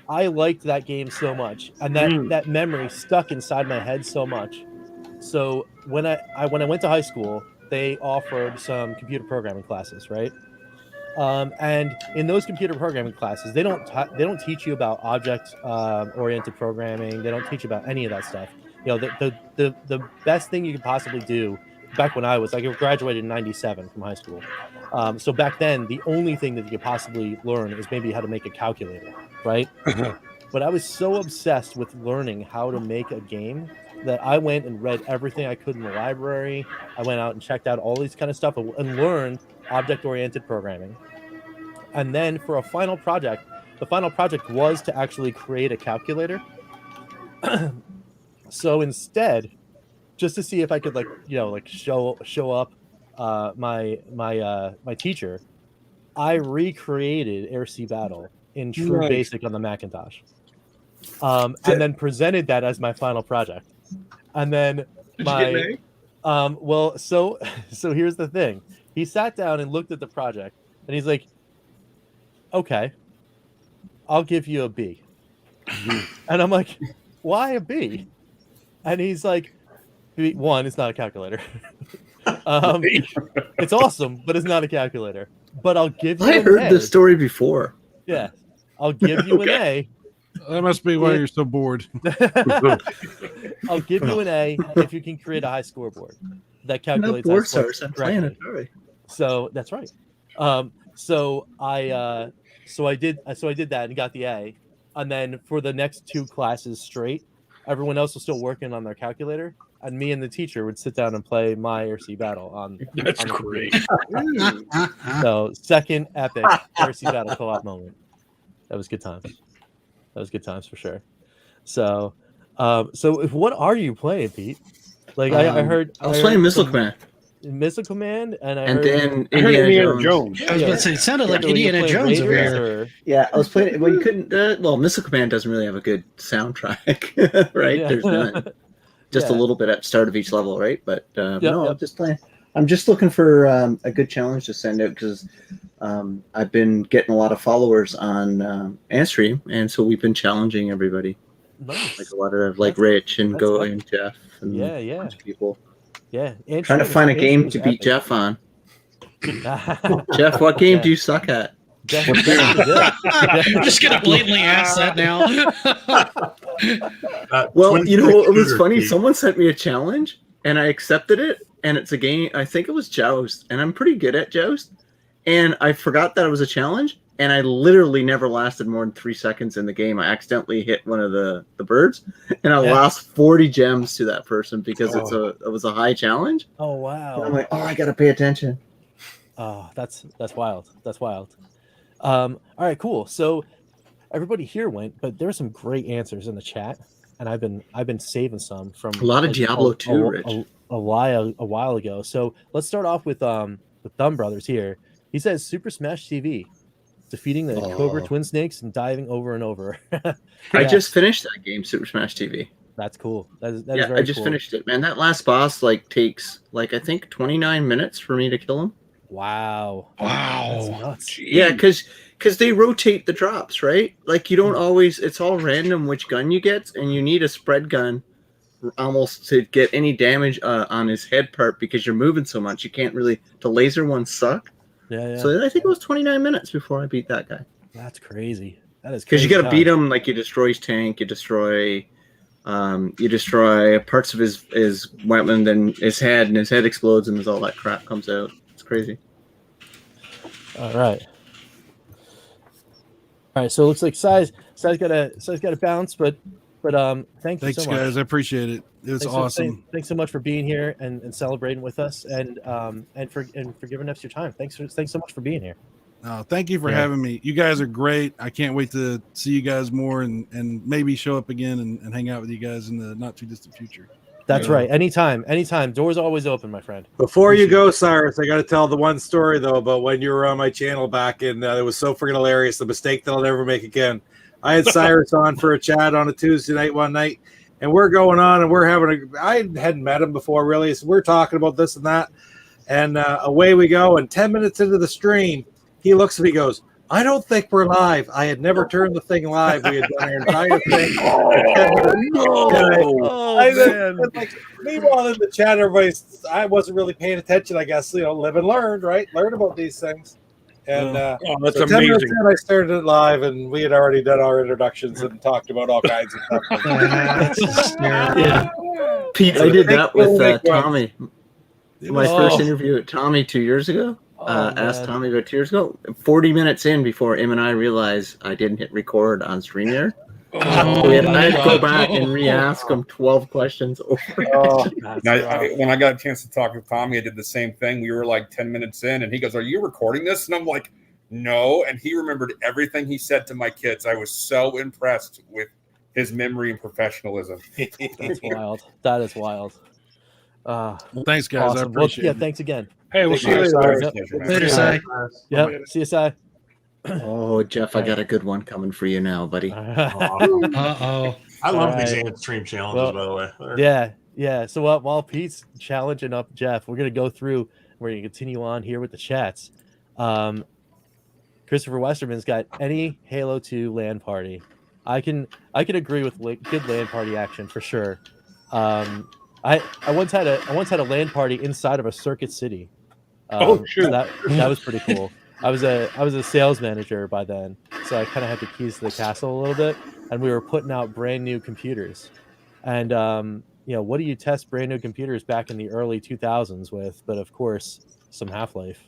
I liked that game so much, and that memory stuck inside my head so much. So when I went to high school, they offered some computer programming classes, right? And in those computer programming classes, they don't teach you about object oriented programming. They don't teach you about any of that stuff. The best thing you could possibly do back when I graduated in 97 from high school. So back then, the only thing that you could possibly learn is maybe how to make a calculator, right? But I was so obsessed with learning how to make a game that I went and read everything I could in the library. I went out and checked out all these kind of stuff and learned object-oriented programming. And then for a final project, the final project was to actually create a calculator. So instead, just to see if I could show up my teacher, I recreated Air Sea Battle in True Basic on the Macintosh, and then presented that as my final project. And then so here's the thing. He sat down and looked at the project, and he's like, "Okay, I'll give you a B." And I'm like, "Why a B?" And he's like, "One, it's not a calculator. It's awesome, but it's not a calculator. But I'll give you I heard this story before. Yeah, I'll give you an A. That must be why you're so bored. I'll give you an A if you can create a high scoreboard that calculates board stars. I'm playing it. So that's right. So I did that and got the A. And then for the next 2 classes straight, everyone else was still working on their calculator, and me and the teacher would sit down and play my Air Sea Battle on. That's on great. So second epic Air Sea Battle co-op moment. That was good times. That was good times for sure. So, what are you playing, Pete? Like I heard I was playing Missile Command. Missile Command, and then Indiana Jones. I was about to say, it sounded like Indiana Jones over here. Yeah, I was playing. Well, you couldn't. Missile Command doesn't really have a good soundtrack, right? Yeah. There's none. Just a little bit at the start of each level, right? But I'm just playing. I'm just looking for a good challenge to send out because I've been getting a lot of followers on Anstream, and so we've been challenging everybody. Nice. Like a lot of Rich and and Jeff and a bunch of people. Yeah, trying to find a game to beat Jeff on. Jeff, what game do you suck at? I'm just gonna blatantly ask that now. Well, it was funny. Someone sent me a challenge, and I accepted it. And it's a game. I think it was Joust, and I'm pretty good at Joust. And I forgot that it was a challenge, and I literally never lasted more than 3 seconds in the game. I accidentally hit one of the birds, and I lost 40 gems to that person because it was a high challenge. Oh wow! And I'm like, I gotta pay attention. Oh, that's wild. That's wild. All right, cool. So everybody here went, but there's some great answers in the chat, and I've been saving some from a lot of Diablo 2, Rich. A while ago. So let's start off with Thumb Brothers here. He says Super Smash TV, defeating the Cobra Twin Snakes and diving over and over. I just finished that game, Super Smash TV. That's cool. That is very I just finished it, man. That last boss takes I think 29 minutes for me to kill him. Wow. That's nuts. Yeah, because they rotate the drops, right? You don't always. It's all random which gun you get, and you need a spread gun almost to get any damage on his head part because you're moving so much. You can't really. The laser ones suck. Yeah. So I think it was 29 minutes before I beat that guy. That's crazy. That is because crazy. you got to beat him. Like you destroy his tank, you destroy parts of his weapon, then his head explodes, and all that crap comes out. It's crazy. All right. So it looks like Sai's got a bounce, but thanks you so much, guys. I appreciate it. It was awesome. Thanks so much for being here and celebrating with us, and for giving us your time. Thanks so much for being here. Thank you for having me. You guys are great. I can't wait to see you guys more and maybe show up again and hang out with you guys in the not too distant future. That's right. Anytime. Doors are always open, my friend. Before you go, Cyrus, I got to tell the one story though about when you were on my channel back, and it was so freaking hilarious. The mistake that I'll never make again. I had Cyrus on for a chat on a Tuesday night one night, and we're going on and we're having I hadn't met him before really, so we're talking about this and that, and away we go. And 10 minutes into the stream, he looks at me, goes, "I don't think we're live." I had never turned the thing live. We had done our entire thing. Meanwhile, in the chat, I wasn't really paying attention. I guess live and learn, right? Learn about these things. And that's so 10 amazing. minutes in, I started it live, and we had already done our introductions and talked about all kinds of stuff. Yeah, Pete, I did that with Tommy. My first interview with Tommy 2 years ago. Asked Tommy about 2 years ago. 40 minutes in before him and I realized I didn't hit record on StreamYard. I had to go back and re-ask him 12 questions over. When I got a chance to talk with Tommy, I did the same thing. We were like 10 minutes in, and he goes, "Are you recording this?" And I'm like, "No." And he remembered everything he said to my kids. I was so impressed with his memory and professionalism. That's wild. That is wild. Well, thanks, guys. Awesome. I appreciate it. Thannks again. Hey, we'll see you later. Later, Sai. Yep. See you, Sai. Oh, Jeff, I got a good one coming for you now, buddy. Uh-oh. I love these stream challenges, by the way. Yeah. So while Pete's challenging up Jeff, we're gonna go through. We're gonna continue on here with the chats. Christopher Westerman's got any Halo 2 LAN party. I can agree with good LAN party action for sure. I once had a LAN party inside of a Circuit City. Oh, sure. So that was pretty cool. I was a sales manager by then, so I kind of had the keys to the castle a little bit, and we were putting out brand new computers. And what do you test brand new computers back in the early 2000s with? But of course, some Half-Life.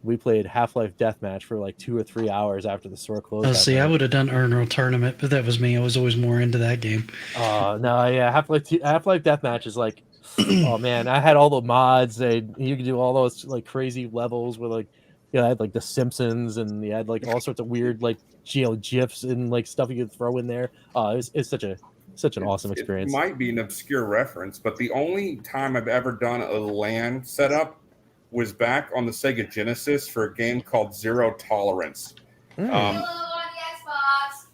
We played Half-Life Deathmatch for like 2 or 3 hours after the store closed. Oh, see, I would have done Earnal Tournament, but that was me. I was always more into that game. Oh no, yeah, Half-Life Deathmatch is like, oh man, I had all the mods. You could do all those like crazy levels with like, I had like The Simpsons, and you had like all sorts of weird like GIFs and like stuff you could throw in there. It's such an awesome experience. It might be an obscure reference, but the only time I've ever done a LAN setup was back on the Sega Genesis for a game called Zero Tolerance. Halo on the Xbox.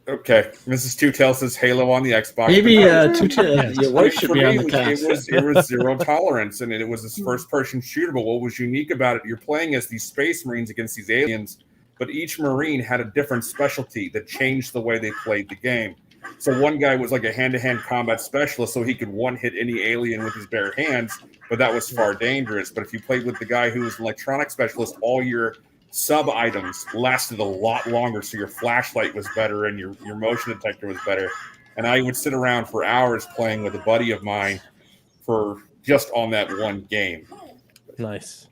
Okay, Mrs. Two-Tail says Halo on the Xbox. Maybe Two-Tail, your wife should be on the cast. It was Zero Tolerance, and it was this first-person shooter. But what was unique about it, you're playing as these Space Marines against these aliens, but each Marine had a different specialty that changed the way they played the game. So one guy was like a hand-to-hand combat specialist, so he could one-hit any alien with his bare hands, but that was far dangerous. But if you played with the guy who was an electronic specialist, all your sub-items lasted a lot longer, so your flashlight was better and your motion detector was better. And I would sit around for hours playing with a buddy of mine for just on that one game. Nice.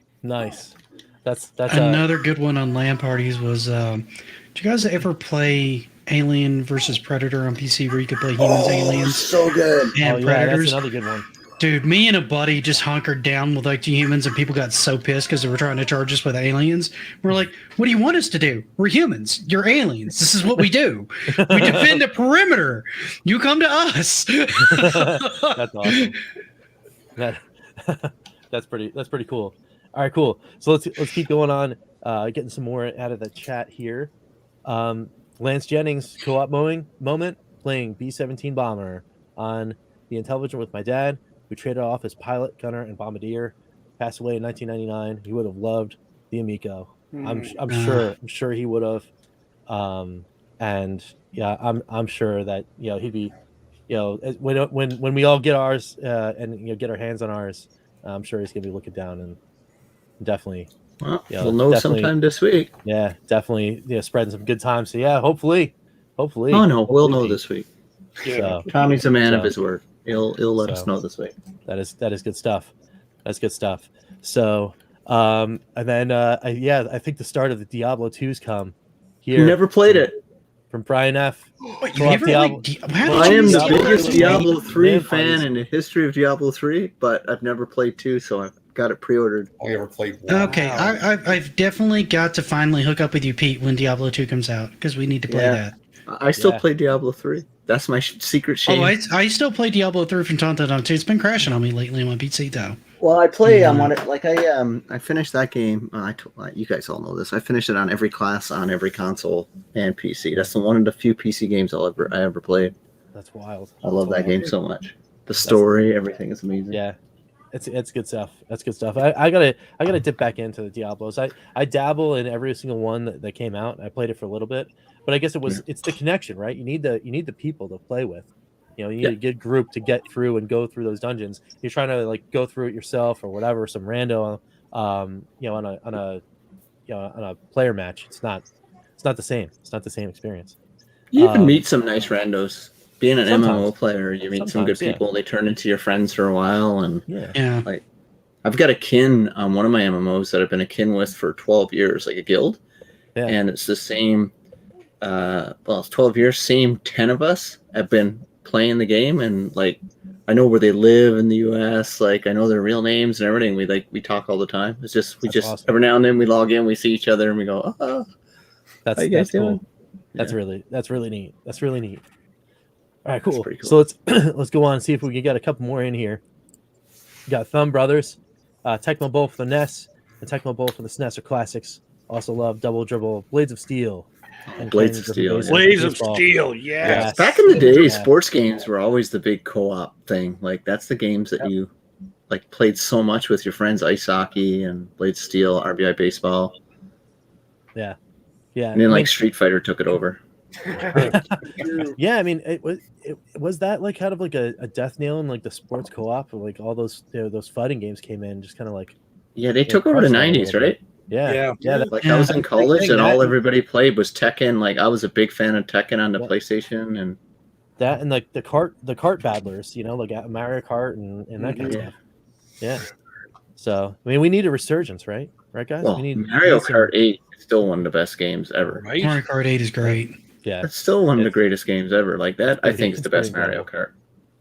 That's another good one on LAN parties was, did you guys ever play Alien versus Predator on PC where you could play humans, aliens, so good, and predators? That's another good one. Dude, me and a buddy just hunkered down with like the humans, and people got so pissed because they were trying to charge us with aliens. We're like, what do you want us to do? We're humans. You're aliens. This is what we do. We defend a perimeter. You come to us. That's awesome. That's pretty cool. All right, cool. So let's keep going on, getting some more out of the chat here. Lance Jennings co-op moment playing B-17 bomber on the Intellivision with my dad. We traded off as pilot, gunner, and bombardier. Passed away in 1999. He would have loved the Amico. I'm sure he would have. And yeah, I'm sure that he'd be when we all get ours and get our hands on ours, I'm sure he's gonna be looking down and definitely. Well, we'll know sometime this week. Yeah, definitely. Spreading some good times. So yeah, hopefully. Oh no, we'll know Pete. this week. So, Tommy's a man of his word. He'll let us know this week. That is good stuff. That's good stuff. So and then I think the start of the Diablo 2's come here. Never played it. From Brian F. What, you never Diablo. I am the biggest Diablo 3 fan in the history of Diablo 3, but I've never played 2, so I've got it pre-ordered. Only ever played 1. Okay, I've definitely got to finally hook up with you, Pete, when Diablo 2 comes out, because we need to play that. I still play Diablo 3. That's my secret shame. Oh, I still play Diablo 3 from time to time too. It's been crashing on me lately on my PC though. Well, I play. I'm on it. Like I finished that game. You guys all know this. I finished it on every class, on every console and PC. That's one of the few PC games I ever played. That's wild. I love that game so much. The story, everything is amazing. Yeah, it's good stuff. That's good stuff. I gotta dip back into the Diablos. I dabble in every single one that came out. I played it for a little bit, but I guess it's the connection, right? You need the people to play with. You need a good group to get through and go through those dungeons. You're trying to like go through it yourself or whatever, some rando, on a player match. It's not the same. It's not the same experience. You even meet some nice randos. Being an Sometimes. MMO player, you meet some good people. They turn into your friends for a while, and Yeah. like I've got a kin on one of my MMOs that I've been a kin with for 12 years, like a guild, and it's the same. It's 12 years. Same 10 of us have been playing the game, and like I know where they live in the U.S. Like I know their real names and everything. We talk all the time. It's just That's awesome. Every now and then we log in, we see each other, and we go, "Oh, that's cool. That's really neat. That's really neat." All right, cool. Cool. So let's go on and see if we can get a couple more in here. We got Thumb Brothers, Tecmo Bowl for the NES, and Tecmo Bowl for the SNES are classics. Also love Double Dribble, Blades of Steel, and Blades of Steel. Blades of Steel, yes. Back in the day, sports games were always the big co-op thing. Like that's the games that you like played so much with your friends. Ice hockey and Blades of Steel, RBI baseball. Yeah. And then Street Fighter took it over. Yeah, I mean, it was that like kind of like a death nail in like the sports co-op, or like all those those fighting games came in, just kind of like they took over the 90s, right? Yeah. I was in college, and all everybody played was Tekken. Like I was a big fan of Tekken on the PlayStation, and that, and like the cart battlers, like Mario Kart and that kind of stuff. Yeah. So I mean, we need a resurgence, right, guys? Well, Mario Kart 8 is still one of the best games ever. Right? Mario Kart 8 is great. Yeah, it's still one of the greatest games ever. Like that, I think is the best Mario Kart.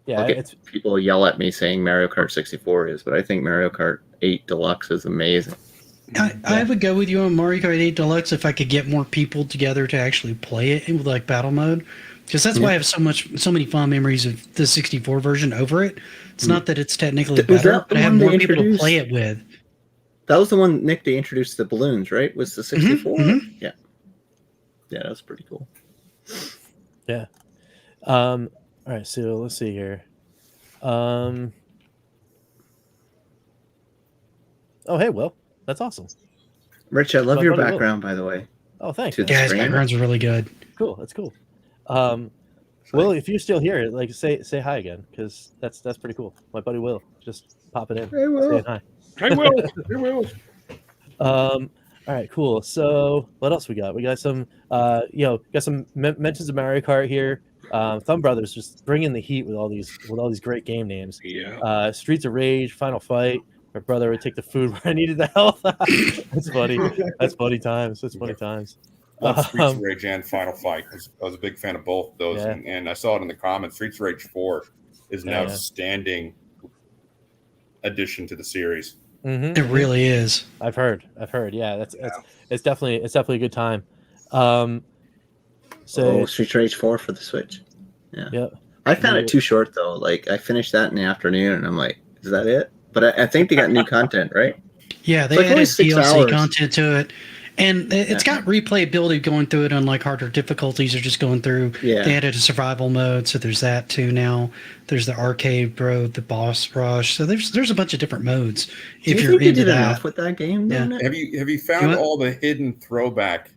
Yeah, people yell at me saying Mario Kart 64 is, but I think Mario Kart 8 Deluxe is amazing. I would go with you on Mario Kart 8 Deluxe if I could get more people together to actually play it with like battle mode, because that's why I have so many fond memories of the 64 version over it. It's not that it's technically better, but I have more people to play it with. That was the one, Nick, they introduced the balloons, right? Was the 64? Yeah, that was pretty cool. Yeah. All right, so let's see here. Oh, hey, Will. That's awesome. Rich, I love your background, by the way. Oh, thanks. Yeah, his backgrounds are really good. Cool. That's cool. Will, if you're still here, like say hi again, because that's pretty cool. My buddy Will, just pop it in. Hey, Will. Saying hi. Hey, Will. Hey, Will. All right, cool. So what else we got? We got some, got some mentions of Mario Kart here. Thumb Brothers just bringing the heat with all these great game names. Yeah. Streets of Rage, Final Fight. My brother would take the food where I needed the health. That's funny. That's funny times. That's funny times. Streets of Rage and Final Fight. I was a big fan of both of those, and I saw it in the comments. Streets of Rage 4 is an outstanding addition to the series. Mm-hmm. It really is. I've heard. Yeah, it's definitely a good time. Street Rage 4 for the Switch. Yeah. I found it too short though. Like I finished that in the afternoon, and I'm like, is that it? But I think they got new content, right? Yeah, they added DLC content to it. And it's got replayability going through it on like harder difficulties or just going through. Yeah. They added a survival mode, so there's that too now. There's the arcade mode, the boss rush. So there's a bunch of different modes if you're into that. Enough with that game? Have you found all the hidden throwback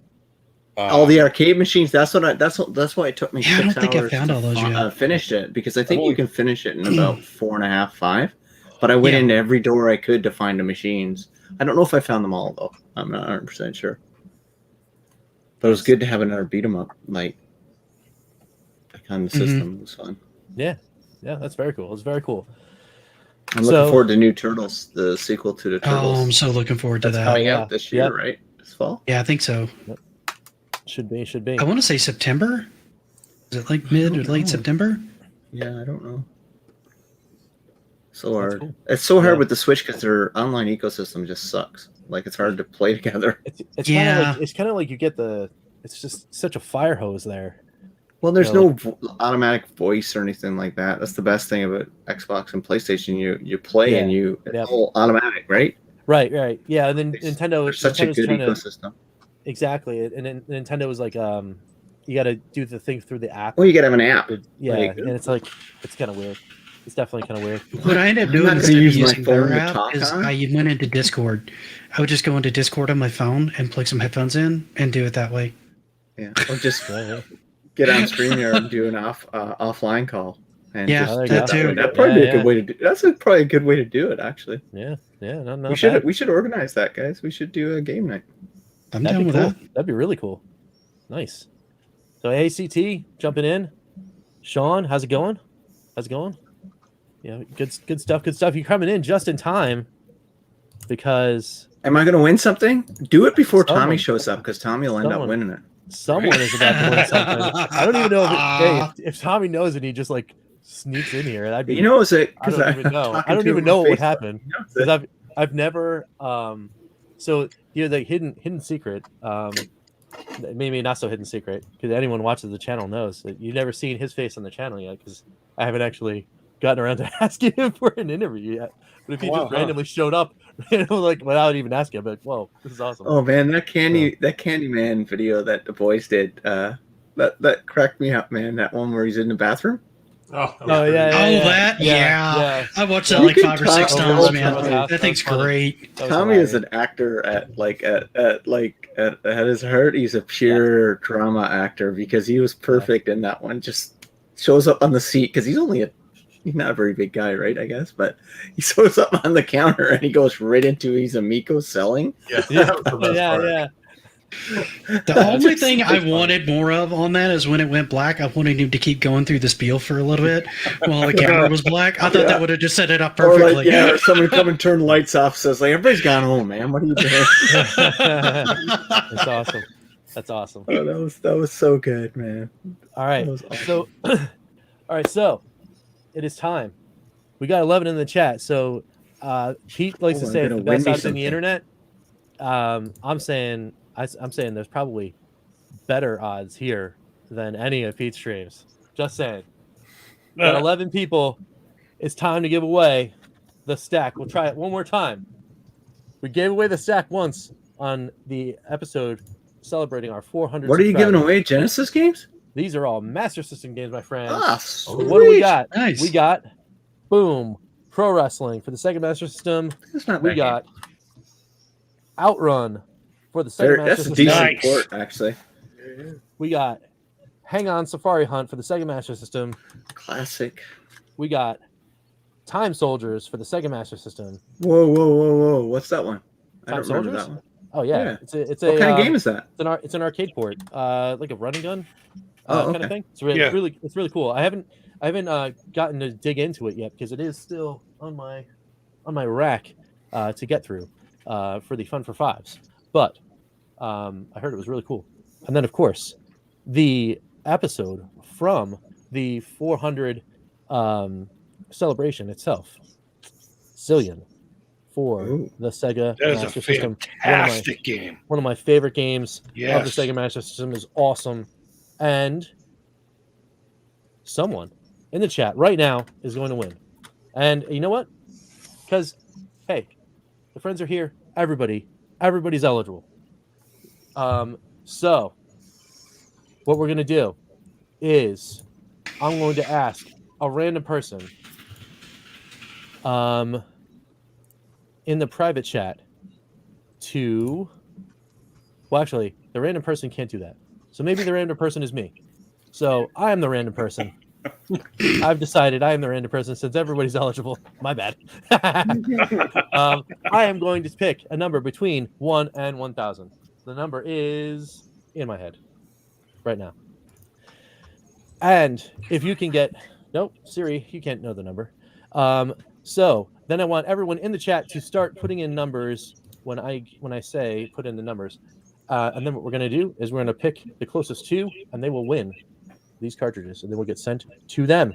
all the arcade machines. That's why it took me Yeah, I 6 don't think I hours found all those to yet. finish it, because I think you can finish it in about 4.5, 5. But I went into every door I could to find the machines. I don't know if I found them all though. I'm not 100% sure. But it was good to have another beat 'em up like on the system. It was fun. Yeah, that's very cool. It's very cool. I'm looking forward to New Turtles, the sequel to the Turtles. Oh, I'm so looking forward to That's that. coming out this year, right? This fall? Yeah, I think so. Should be. I want to say September. Is it like mid or late September? Yeah, I don't know. So hard. Cool. It's so hard with the Switch because their online ecosystem just sucks. Like it's hard to play together. It's kind of like you get it's just such a fire hose there. Well, there's no automatic voice or anything like that. That's the best thing about Xbox and PlayStation. You play and it's all automatic, right? Right. Yeah, and then Nintendo's such a good ecosystem. Exactly, and then Nintendo was like, you got to do the thing through the app. Well, you got to have an app. Yeah, and it's kind of weird. It's definitely kind of weird. What I ended up doing instead of using their app is I went into Discord. I would just go into Discord on my phone and plug some headphones in and do it that way. Yeah, or just get on StreamYard and do an offline call. And that too. That'd probably be a good way to do. That's probably a good way to do it, actually. Yeah. No, we should organize that, guys. We should do a game night. I'm down with that. That'd be really cool. Nice. So ACT jumping in. Sean, how's it going? Yeah, good stuff. You're coming in just in time because. Am I going to win something? Do it before Tommy shows up, because Tommy will end up winning it. Someone is about to win something. I don't even know if Tommy knows and he just like sneaks in here. That'd be. You know, is it? I don't even know. I don't even know what would happen because I've never. So here the hidden secret. Maybe not so hidden secret because anyone watches the channel knows that you've never seen his face on the channel yet because I haven't actually gotten around to asking him for an interview yet. But if he just randomly showed up, like without even asking, but whoa, this is awesome. Oh man, that Candyman video that the boys did, that cracked me up, man. That one where he's in the bathroom. Yeah. I watched that like 5 or 6 times, man. That thing's great. Tommy is an actor at his heart. He's a pure drama actor because he was perfect in that one. Just shows up on the seat because he's not a very big guy, right? I guess, but he shows up on the counter and he goes right into he's a Miko selling. Yeah. The only thing I wanted more of on that is when it went black, I wanted him to keep going through the spiel for a little bit while the camera was black. I thought that would have just set it up perfectly. Or someone come and turn lights off, says like, everybody's gone home, man. What are you doing? That's awesome. Oh, that was so good, man. All right. Awesome. So it is time. We got 11 in the chat. So Pete likes to say it's the best odds in the internet. I'm saying there's probably better odds here than any of Pete's streams. Just saying. Got 11 people. It's time to give away the stack. We'll try it one more time. We gave away the stack once on the episode celebrating our 400. What are you giving away? Genesis games? These are all Master System games, my friend. So what do we got? Nice. We got Boom Pro Wrestling for the Sega Master System. We got Outrun for the Sega Master System. That's a decent port, actually. We got Hang On Safari Hunt for the Sega Master System. Classic. We got Time Soldiers for the Sega Master System. Whoa! What's that one? I Time don't remember Soldiers? that one. Oh yeah. It's what kind of game is that? It's an arcade port, like a run and gun kind of thing. It's really cool. I haven't gotten to dig into it yet because it is still on my rack to get through for the Fun for Fives. But I heard it was really cool. And then of course the episode from the 400 celebration itself, Zillion for the Sega Master System. Fantastic game. One of my favorite games of the Sega Master System. Is awesome. And someone in the chat right now is going to win. And you know what? Because, hey, the friends are here. Everybody's eligible. So what we're going to do is I'm going to ask a random person in the private chat to... Well, actually, the random person can't do that. So maybe the random person is me. So I am the random person. I've decided I am the random person since everybody's eligible. My bad. I am going to pick a number between 1 and 1,000. The number is in my head right now. And if you can get, nope, Siri, you can't know the number. So then I want everyone in the chat to start putting in numbers when I say put in the numbers. And then what we're going to do is we're going to pick the closest two, and they will win these cartridges, and they will get sent to them.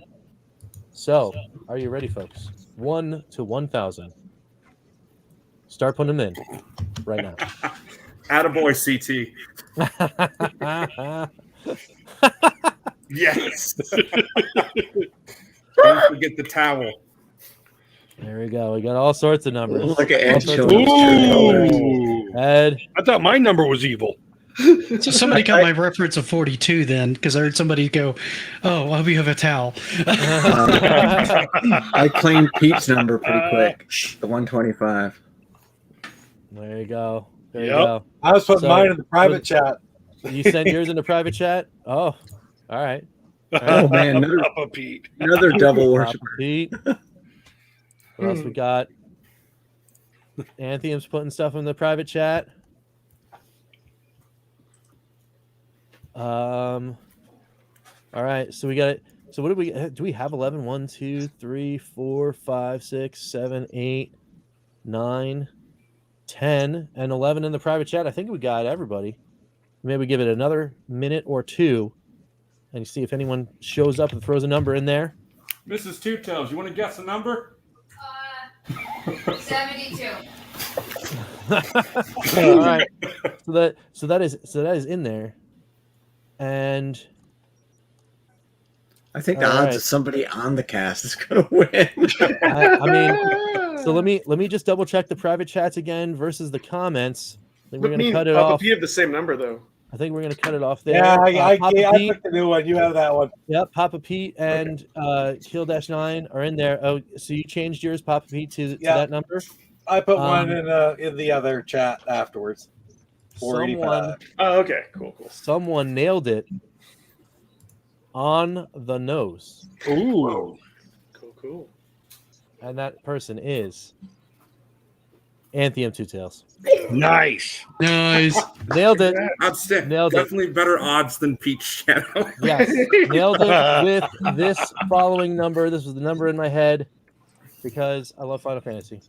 So, are you ready, folks? 1 to 1,000. Start putting them in right now. Attaboy, CT. Yes. Don't forget the towel. There we go. We got all sorts of numbers. Look at Ed All sorts showing of- his true colors. Ooh. Ed. I thought my number was evil. So somebody got my reference of 42 then, because I heard somebody go, "Oh, I hope you have a towel." I claimed Pete's number pretty quick. The 125. There you go. There you Yep. go. I was putting So, mine in the private chat. You sent yours in the private chat? Oh, all right. Oh man, Papa Pete. another devil Papa worshiper. Pete. What else we got? Anthem's putting stuff in the private chat. All right, so we got it. So what do we have 11? 1, 2, 3, 4, 5, 6, 7, 8, 9, 10, and 11 in the private chat. I think we got everybody. Maybe give it another minute or two and see if anyone shows up and throws a number in there. Mrs. Two Tails, you want to guess a number? 72. All right. So that is in there. And I think the All odds right. of somebody on the cast is going to win. I mean, so let me just double check the private chats again versus the comments. I think we're But gonna me cut and it Papa off. P have the same number though. I think we're gonna cut it off there. Yeah, I Papa Pete, picked the new one. You have that one. yep, Papa Pete and Kill-9 are in there. Oh, so you changed yours, Papa Pete, to that number? I put one Um, in the other chat afterwards. 45. Oh, okay, cool. Someone nailed it on the nose, Ooh. Cool. and that person is Anthem Two Tails. Nice. Nice. Nailed it. Outstanding. Nailed it. Definitely better odds than Pete's channel. Yes, nailed it with this following number. This was the number in my head because I love Final Fantasy.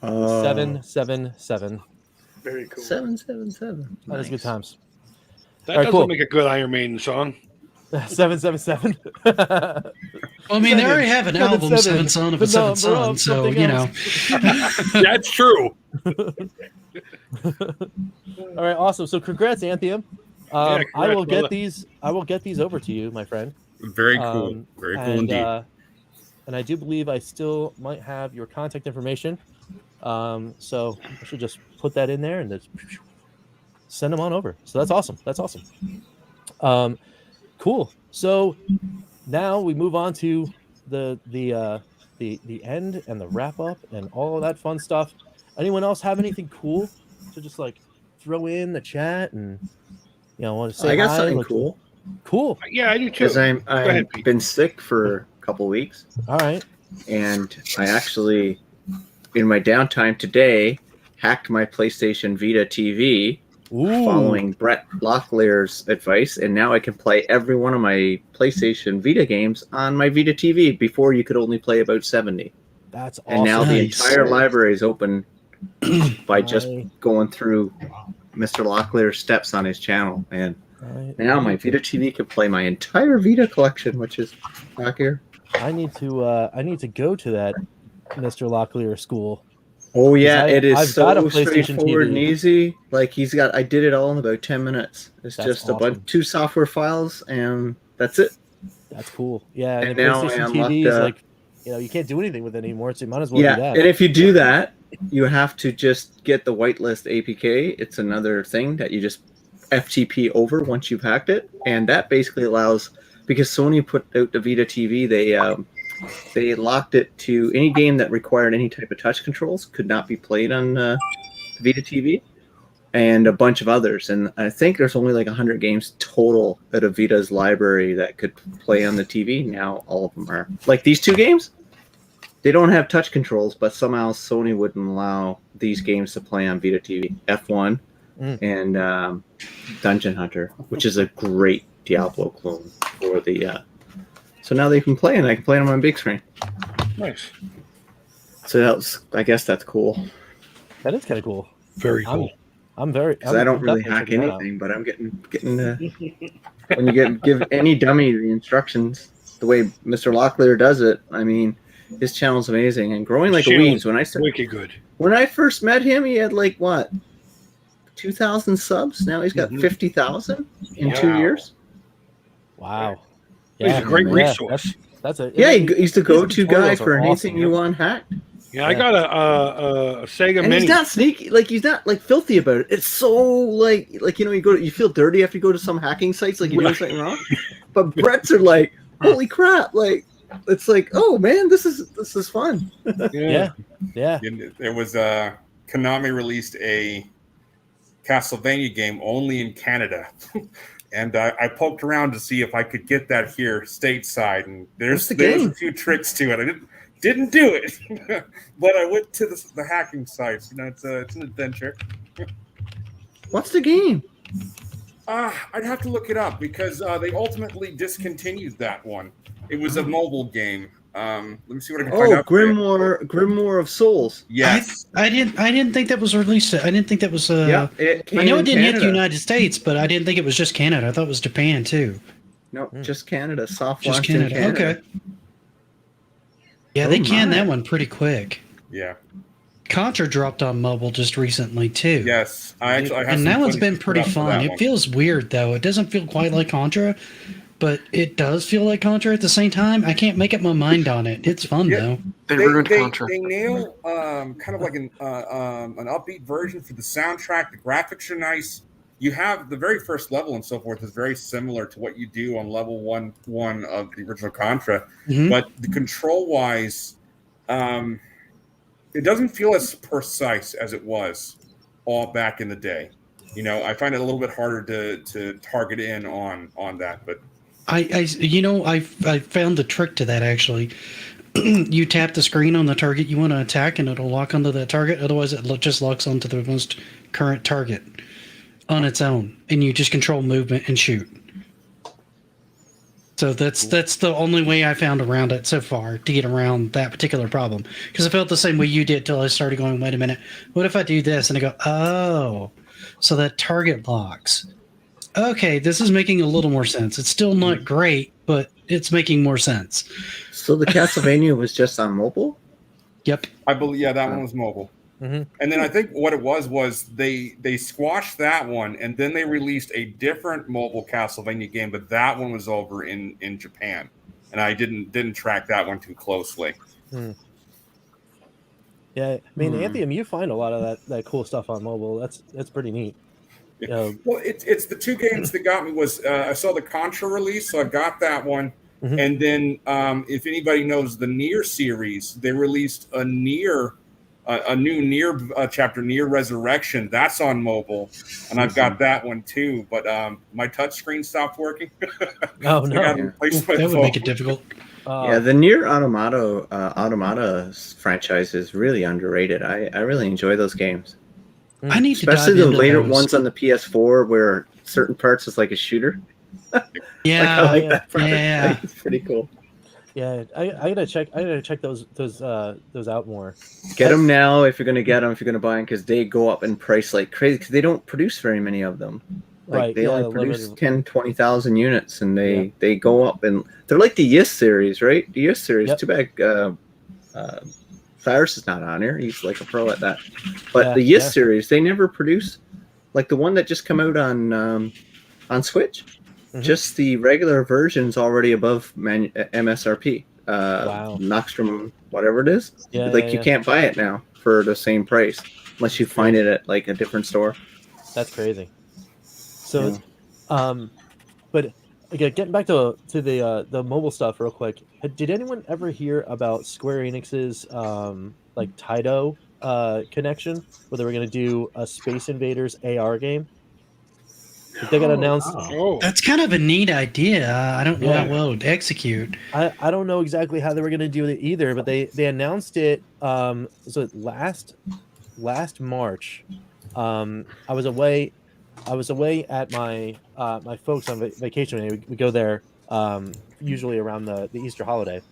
777. Very cool. 777. That is good times. That All right, doesn't cool. make a good Iron Maiden song. 777. Well, I mean, they already have an album, Seven Son of a Seven Son, so, you know. That's true. All right, awesome. So congrats, Anthem. Yeah, I will congrats, get brother. these. I will get these over to you, my friend. Very cool. Very cool indeed. And I do believe I still might have your contact information. So I should just put that in there and just send them on over. So that's awesome. That's awesome. Cool. So now we move on to the end and the wrap up and all of that fun stuff. Anyone else have anything cool to just like throw in the chat and want to say? I got hi? something Like, cool. Cool. Yeah, I do too. Because I've ahead, Pete. been sick for a couple weeks, All right. and I actually, in my downtime today, hacked my PlayStation Vita TV Ooh. following Brett Locklear's advice, and now I can play every one of my PlayStation Vita games on my Vita TV. Before, you could only play about 70. That's awesome. And now the Nice. entire library is open by just Nice. going through Mr. Locklear's steps on his channel. And Right. now my Vita TV can play my entire Vita collection, which is back here. I need to go to that Mr. Locklear school. Oh yeah, I- it is I've got a so PlayStation straightforward and TV. easy. Like I did it all in about 10 minutes. It's That's just a awesome. bunch, 2 software files, and that's it. That's cool. Yeah, And and the now I PlayStation unlocked, TV is like, you can't do anything with it anymore. So you might as well Yeah, do that. and if you do that, you have to just get the whitelist APK. It's another thing that you just FTP over once you've hacked it, and that basically allows, because Sony put out the Vita TV, they locked it to any game that required any type of touch controls could not be played on the Vita TV. and a bunch of others. And I think there's only like 100 games total out of Vita's library that could play on the TV. Now all of them are like these 2 games. They don't have touch controls, but somehow Sony wouldn't allow these games to play on Vita TV. F1 and Dungeon Hunter, which is a great Diablo clone for the. So now they can play, and I can play them on big screen. Nice. So I guess that's cool. That is kind of cool. Very cool. I'm very. Because I don't really hack anything, but I'm getting when you give any dummy the instructions the way Mr. Locklear does it. I mean, his channel's amazing and growing like a weed. Wicked good. When I first met him, he had like what 2,000 subs. Now he's got 50,000 in 2 years. Wow. He's a great resource. That's a he's the go-to guy for anything you want hacked. Yeah, I got a Sega and Mini. He's not sneaky, like he's not like filthy about it. It's so like you feel dirty after you go to some hacking sites, like you're doing something wrong. But Brett's are like, holy crap, like it's like, oh man, this is fun. Yeah. There was Konami released a Castlevania game only in Canada. And I poked around to see if I could get that here stateside, and there's a few tricks to it. I didn't do it, but I went to the hacking sites. It's an adventure. What's the game? I'd have to look it up because they ultimately discontinued that one. It was a mobile game. Let me see what I can find out. Grimoire of Souls. Yes. I didn't think that was released. I didn't think that was. It came I know in it didn't hit Canada. the United States, but I didn't think it was just Canada. I thought it was Japan too. No, just Canada. Soft Just launch in Canada. Canada. Okay. Yeah, they canned that one pretty quick. Yeah. Contra dropped on mobile just recently too. Yes, I have and some that one's footage been pretty put up for fun. that It one. feels weird though. It doesn't feel quite like Contra, but it does feel like Contra at the same time. I can't make up my mind on it. It's fun though. They nail kind of like an upbeat version for the soundtrack. The graphics are nice. You have the very first level and so forth is very similar to what you do on level one of the original Contra, but the control wise, it doesn't feel as precise as it was all back in the day. I find it a little bit harder to target in on that, but I found the trick to that actually. You tap the screen on the target you want to attack, and it'll lock onto that target. Otherwise, it just locks onto the most current target on its own, and you just control movement and shoot. So that's the only way I found around it so far to get around that particular problem. Because I felt the same way you did till I started going, wait a minute, what if I do this? And I go, oh, so that target locks. Okay, this is making a little more sense. It's still not great, but it's making more sense. So the Castlevania was just on mobile? Yep. I believe, that one was mobile. And then I think what it was they squashed that one, and then they released a different mobile Castlevania game, but that one was over in Japan, and I didn't track that one too closely. Yeah, I mean, Anthium, you find a lot of that cool stuff on mobile. That's pretty neat. Well, it's the two games that got me was I saw the Contra release, so I got that one. And then if anybody knows the Nier series, they released a new Nier chapter, Nier Resurrection. That's on mobile, and I've got that one too. But my touchscreen stopped working. Oh no, that would make it difficult. Yeah, the Nier Automata franchise is really underrated. I really enjoy those games. I need to especially dive the into later those. ones on the PS4 where certain parts is like a shooter. Yeah, I like that part. yeah. It's pretty cool. Yeah, I gotta check. I gotta check those out more. Get them now if you're gonna get them. If you're gonna buy them, because they go up in price like crazy. Because they don't produce very many of them. Like Right, they yeah, only produce limited. 10, 20,000 units, and they go up, and they're like the Yist series, right? The Yist series. Yep. Too bad Cyrus is not on here. He's like a pro at that. But Yeah, the Yist yeah. series, they never produce like the one that just come out on Switch. Just the regular version's already above MSRP. Wow. Nostrum, whatever it is. Yeah, like yeah, you yeah. can't buy it now for the same price unless you find it at like a different store. That's crazy. So, but again, getting back to the mobile stuff real quick. Did anyone ever hear about Square Enix's like Taito connection where they were going to do a Space Invaders AR game. Like they got announced. Oh, That's kind of a neat idea. I don't know Yeah. how well it would execute. I don't know exactly how they were going to do it either, but they announced it. Was it last March? I was away at my my folks on vacation. And we go there usually around the Easter holiday.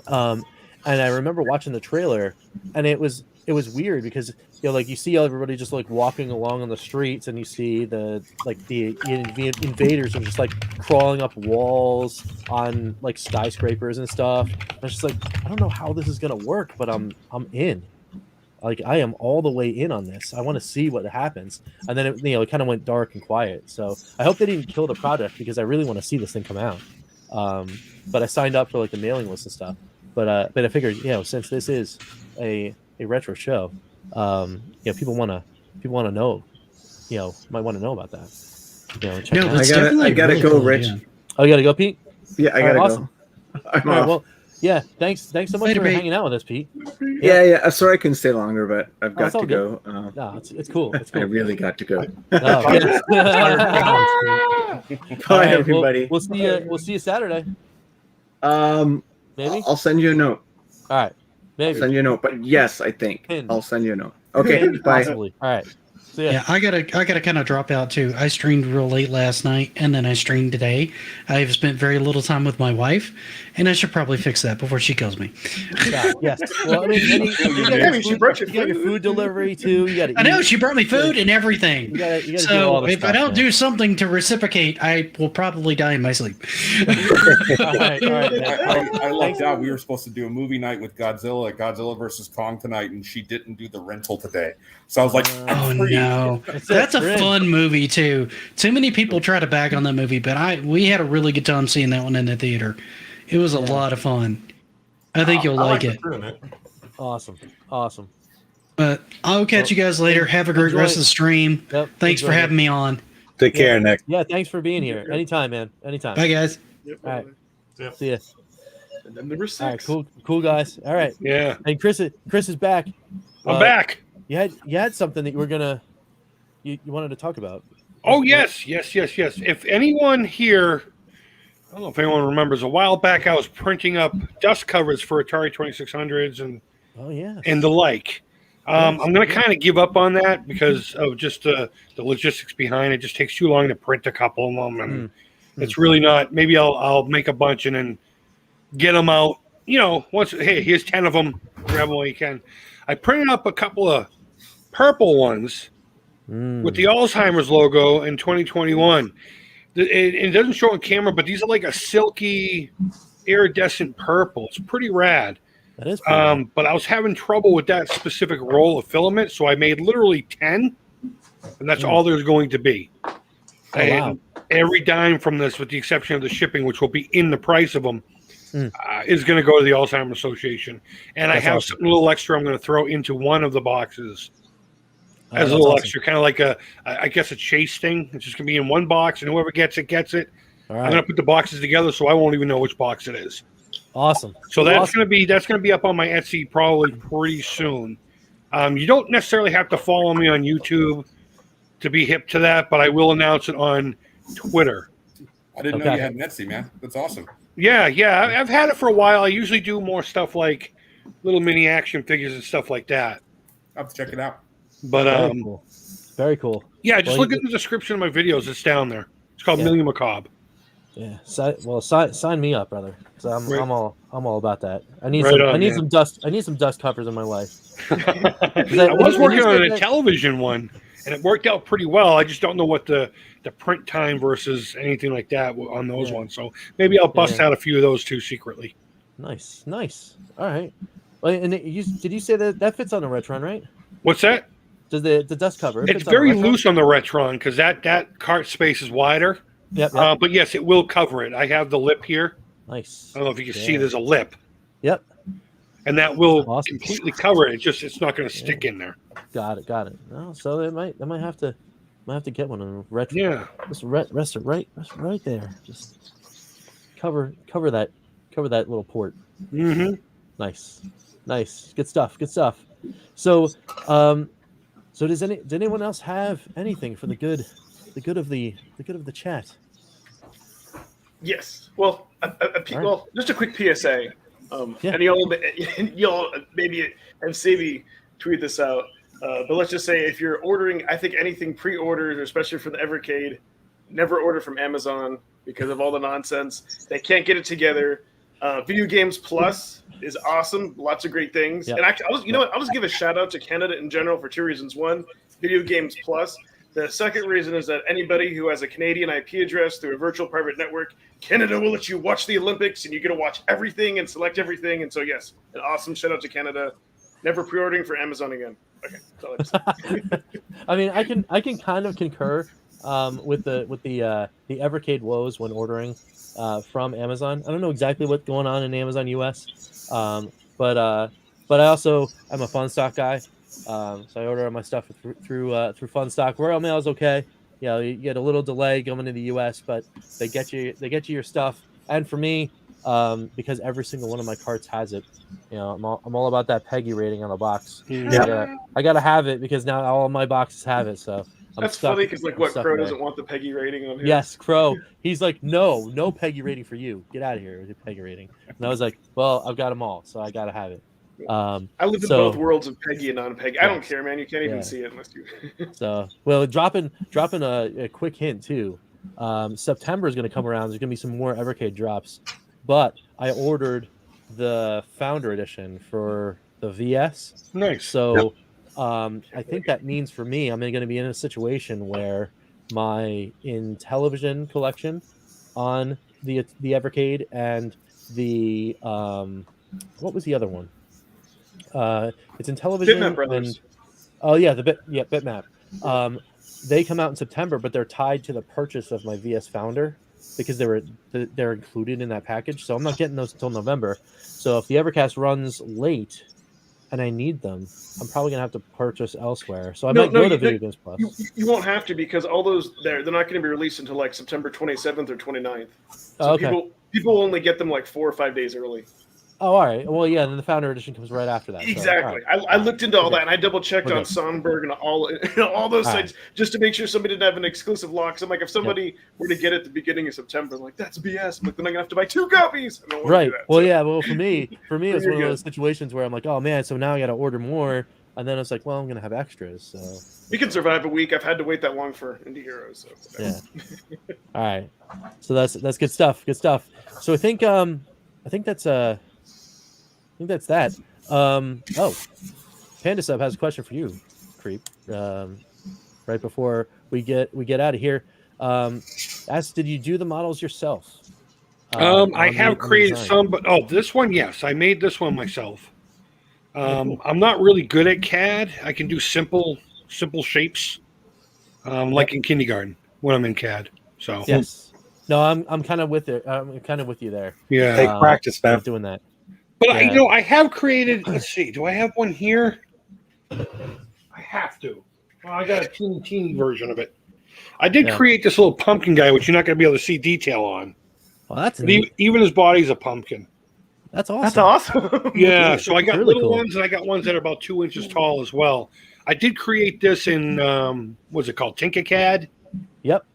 And I remember watching the trailer, and it was weird because like you see everybody just like walking along on the streets, and you see the invaders are just like crawling up walls on like skyscrapers and stuff. And it's just like, I don't know how this is gonna work, but I'm in. Like I am all the way in on this. I want to see what happens. And then it kind of went dark and quiet. So I hope they didn't kill the project because I really want to see this thing come out. But I signed up for like the mailing list and stuff. But I figured, since this is a retro show, people want to know, might want to know about that. Check it out. I gotta really go, cool, Rich. yeah. Oh, you gotta go, Pete? Yeah, I gotta awesome. go. I'm All right, off. well, yeah. Thanks so much Later, for Pete. hanging out with us, Pete. Yeah. Sorry I couldn't stay longer, but I've Oh, it's got all to good. go. No, it's cool. It's I cool. really got to go. Oh, yes. Bye, All right, everybody. We'll see you. We'll see you Saturday. Maybe I'll send you a note. All right. I'll Maybe. send you a note. But yes, I think Pinned. I'll send you a note. Okay. Maybe Bye. possibly. All right. So Yeah, I gotta kind of drop out too. I streamed real late last night, and then I streamed today. I've spent very little time with my wife, and I should probably fix that before she kills me. Yes. Well, I mean, you got your food delivery too. You got to. I know she brought me food and everything. You gotta do So all the if I stuff, don't man. do something to reciprocate, I will probably die in my sleep. All right, man. I lucked out. We were supposed to do a movie night with Godzilla versus Kong tonight, and she didn't do the rental today. So I was like, Oh no, that's a fun movie too. Too many people try to bag on that movie, but we had a really good time seeing that one in the theater. It was a lot of fun. I think you'll like it. Awesome. But I'll catch you guys later. Have a great rest of the stream. Yep. Thanks for having me on. Take care, Nick. Yeah, thanks for being here. Anytime, man. Anytime. Bye, guys. Yep. All right. Yep. See ya. And then number 6. All right, cool guys. All right. yeah. Hey, Chris is back. I'm back. You had something that you were gonna you wanted to talk about. Oh, yes. If anyone here, I don't know if anyone remembers, a while back I was printing up dust covers for Atari 2600s and the like. I'm going to kind of give up on that because of just the logistics behind it. It just takes too long to print a couple of them, and it's really not. Maybe I'll make a bunch and then get them out. Once here's 10 of them, grab them while you can. I printed up a couple of purple ones with the Alzheimer's logo in 2021. It doesn't show on camera, but these are like a silky, iridescent purple. It's pretty rad. That is. But I was having trouble with that specific roll of filament, so I made literally 10, and that's all there's going to be. And every dime from this, with the exception of the shipping, which will be in the price of them, is going to go to the Alzheimer's Association. And I have something a little extra I'm going to throw into one of the boxes as a little extra, kind of like I guess a chase thing. It's just going to be in one box, and whoever gets it, gets it. All right. I'm going to put the boxes together, so I won't even know which box it is. Awesome. So that's going to be up on my Etsy probably pretty soon. You don't necessarily have to follow me on YouTube to be hip to that, but I will announce it on Twitter. I didn't know you had an Etsy, man. That's awesome. Yeah. I've had it for a while. I usually do more stuff like little mini action figures and stuff like that. I'll have to check it out. But Very cool. Yeah, just look at the description of my videos. It's down there. It's called Million Macabre. Yeah. Sign me up, brother. So I'm all about that. I need some dust covers in my life. I was working on a television one, and it worked out pretty well. I just don't know what the print time versus anything like that on those ones. So maybe I'll bust out a few of those too secretly. Nice. All right. Well, and did you say that fits on the Retron, right? What's that? Does the dust cover? It's very loose on the Retron because that cart space is wider. Yep. But yes, it will cover it. I have the lip here. Nice. I don't know if you can see. There's a lip. Yep. And that will completely cover it. It's not going to stick in there. Got it. No, so I might have to get one of them. Retro. Yeah. Just rest it right there. Just cover that little port. Mm-hmm. Nice. Good stuff. So, so does anyone else have anything for the good of the chat? Yes. Well, just a quick PSA. And y'all maybe have Sabi tweet this out. But let's just say if you're ordering, I think anything pre-ordered, especially for the Evercade, never order from Amazon because of all the nonsense. They can't get it together. Video Games Plus is awesome. Lots of great things. Yep. And actually, I'll just give a shout out to Canada in general for two reasons. One, Video Games Plus. The second reason is that anybody who has a Canadian IP address through a virtual private network, Canada will let you watch the Olympics, and you get to watch everything and select everything. And so, yes, an awesome shout out to Canada. Never pre-ordering for Amazon again. Okay, that's all I have to say. I mean, I can kind of concur with the Evercade woes when ordering from Amazon. I don't know exactly what's going on in Amazon US, but I also am a Fun Stock guy. So I order my stuff through Fun Stock. Royal Mail is okay. You get a little delay going to the US, but they get you your stuff. And for me, because every single one of my carts has it, I'm all about that PEGI rating on the box. I gotta have it because now all my boxes have it. So that's funny because Crow doesn't want the PEGI rating on his. Yes, Crow. He's like, no PEGI rating for you. Get out of here with your PEGI rating. And I was like, well, I've got them all, so I gotta have it. I live in both worlds of PEGI and non-PEGI. I don't care, man. You can't even see it unless you. So, well, dropping a quick hint too. September is going to come around. There's going to be some more Evercade drops, but I ordered the Founder Edition for the VS. Nice. So, I think that means for me, I'm going to be in a situation where my Intellivision collection on the Evercade and the what was the other one? It's Intellivision Bitmap Brothers. Bitmap. They come out in September, but they're tied to the purchase of my VS Founder because they're included in that package. So I'm not getting those until November. So if the Evercast runs late and I need them, I'm probably gonna have to purchase elsewhere. So I might go to Video Games Plus. You won't have to because all those they're not going to be released until like September 27th or 29th. So okay. People only get them like 4 or 5 days early. Oh, all right. Well, yeah, then the Founder Edition comes right after that. Exactly. So, right. I looked into all that, and I double-checked on Sonnenberg and all those sites just to make sure somebody didn't have an exclusive lock. So I'm like, if somebody were to get it at the beginning of September, I'm like, that's BS. I'm like, then I'm going to have to buy 2 copies. I don't want to do that, Well, so. yeah. Well, for me, it's one of those situations where I'm like, oh, man, so now I got to order more. And then it's like, well, I'm going to have extras. So You can survive a week. I've had to wait that long for Indie Heroes. So. Yeah. All right. So that's good stuff. Good stuff. So I think that's that. Panda Sub has a question for you, Creep. Right before we get out of here, did you do the models yourself? I have created some, but this one, yes, I made this one myself. I'm not really good at CAD. I can do simple shapes, like in kindergarten when I'm in CAD. So yes, no, I'm kind of with it. I'm kind of with you there. Yeah, take practice, man. Doing that. But I have created. Let's see. Do I have one here? I have to. Well, I got a teeny version of it. I did create this little pumpkin guy, which you're not going to be able to see detail on. Well, that's neat. Even his body's a pumpkin. That's awesome. That's awesome. Yeah. So I got really little cool ones, and I got ones that are about 2 inches tall as well. I did create this in what's it called, Tinkercad. Yep.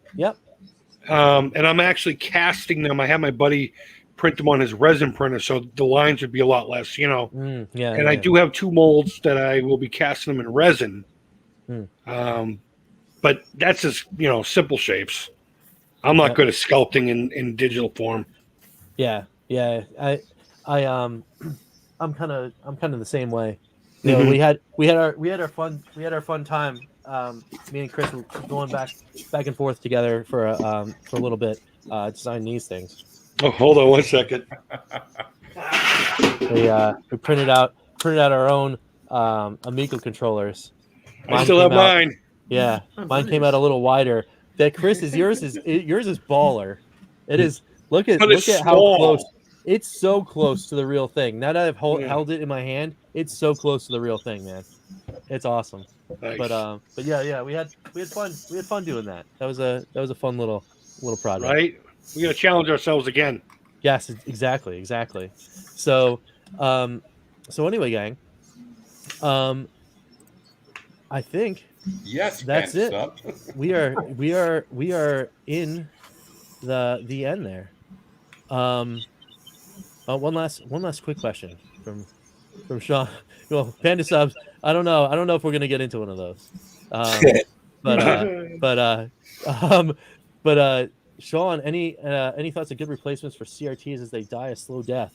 And I'm actually casting them. I have my buddy print them on his resin printer, so the lines would be a lot less, I do have 2 molds that I will be casting them in resin. But that's just simple shapes. I'm not good at sculpting in digital form. Yeah. I'm kind of the same way. We had our fun time. Me and Chris were going back and forth together for a little bit, designing these things. Oh, hold on 1 second. We printed out our own Amico controllers. I still have mine. Yeah, mine came out a little wider. That yours is baller. It is. Look at how close. It's so close to the real thing. Now that I've held it in my hand, it's so close to the real thing, man. It's awesome. Nice. But yeah, we had fun. We had fun doing that. That was a fun little project. Right. We got to challenge ourselves again. Yes, exactly. So anyway, gang, I think Yes, that's it. Up. We are in the end there. One last quick question from Sean. Well, Panda subs. I don't know if we're gonna get into one of those. But Sean, any thoughts of good replacements for CRTs as they die a slow death?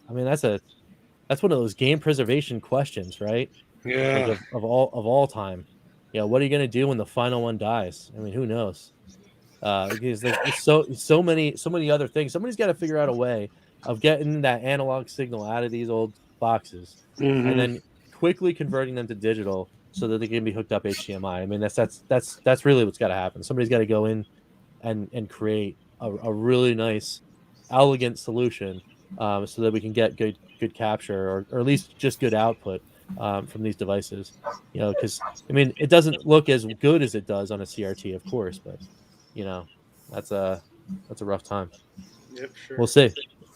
I mean, that's one of those game preservation questions, right? Yeah. Like of all time. Yeah, what are you gonna do when the final one dies? I mean, who knows? Because there's so many other things. Somebody's got to figure out a way of getting that analog signal out of these old boxes and then quickly converting them to digital so that they can be hooked up HDMI. I mean, that's really what's got to happen. Somebody's got to go in and create a really nice, elegant solution so that we can get good capture or at least just good output from these devices. You know, because I mean, it doesn't look as good as it does on a CRT, of course, but you know, that's a rough time. Yep, sure.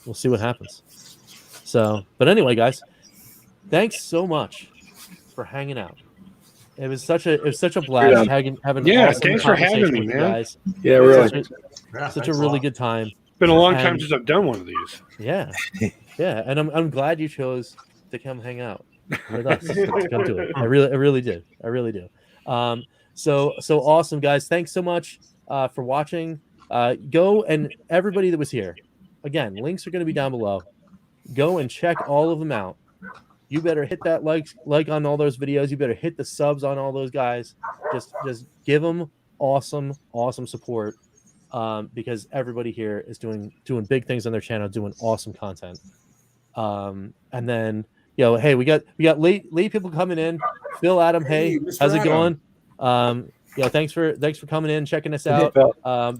We'll see what happens. So, but anyway, guys, thanks so much for hanging out. It was such a blast having Yeah, awesome thanks for having conversation me, with you man. guys. Yeah, really. Such a really good time. Been a long time And- since I've done one of these. Yeah, and I'm glad you chose to come hang out with us to come to it. I really did. So awesome, guys. Thanks so much for watching. Go and everybody that was here. Again, links are going to be down below. Go and check all of them out. You better hit that like on all those videos. You better hit the subs on all those guys. Just give them awesome support because everybody here is doing big things on their channel, doing awesome content. And then hey, we got late people coming in. Phil, Adam, hey, Mr. how's it Adam. going? Thanks for coming in, checking us out.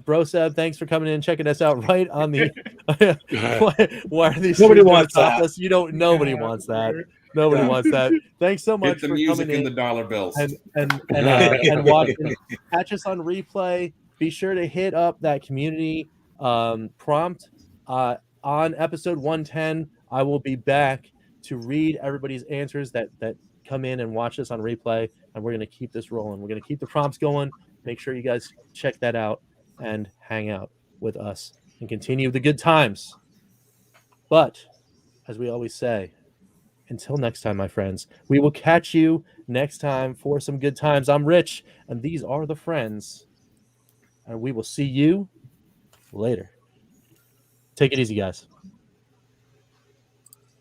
Bro Seb, thanks for coming in, checking us out right on the why are these Nobody streams gonna wants stop that. us? Nobody wants that. Nobody wants that. Thanks so much Get the for music coming and in the dollar bills. and watching. Catch us on replay. Be sure to hit up that community prompt on episode 110. I will be back to read everybody's answers that come in and watch this on replay, and we're going to keep this rolling. We're going to keep the prompts going. Make sure you guys check that out and hang out with us and continue the good times. But as we always say, until next time, my friends, we will catch you next time for some good times. I'm Rich, and these are the friends, and we will see you later. Take it easy, guys.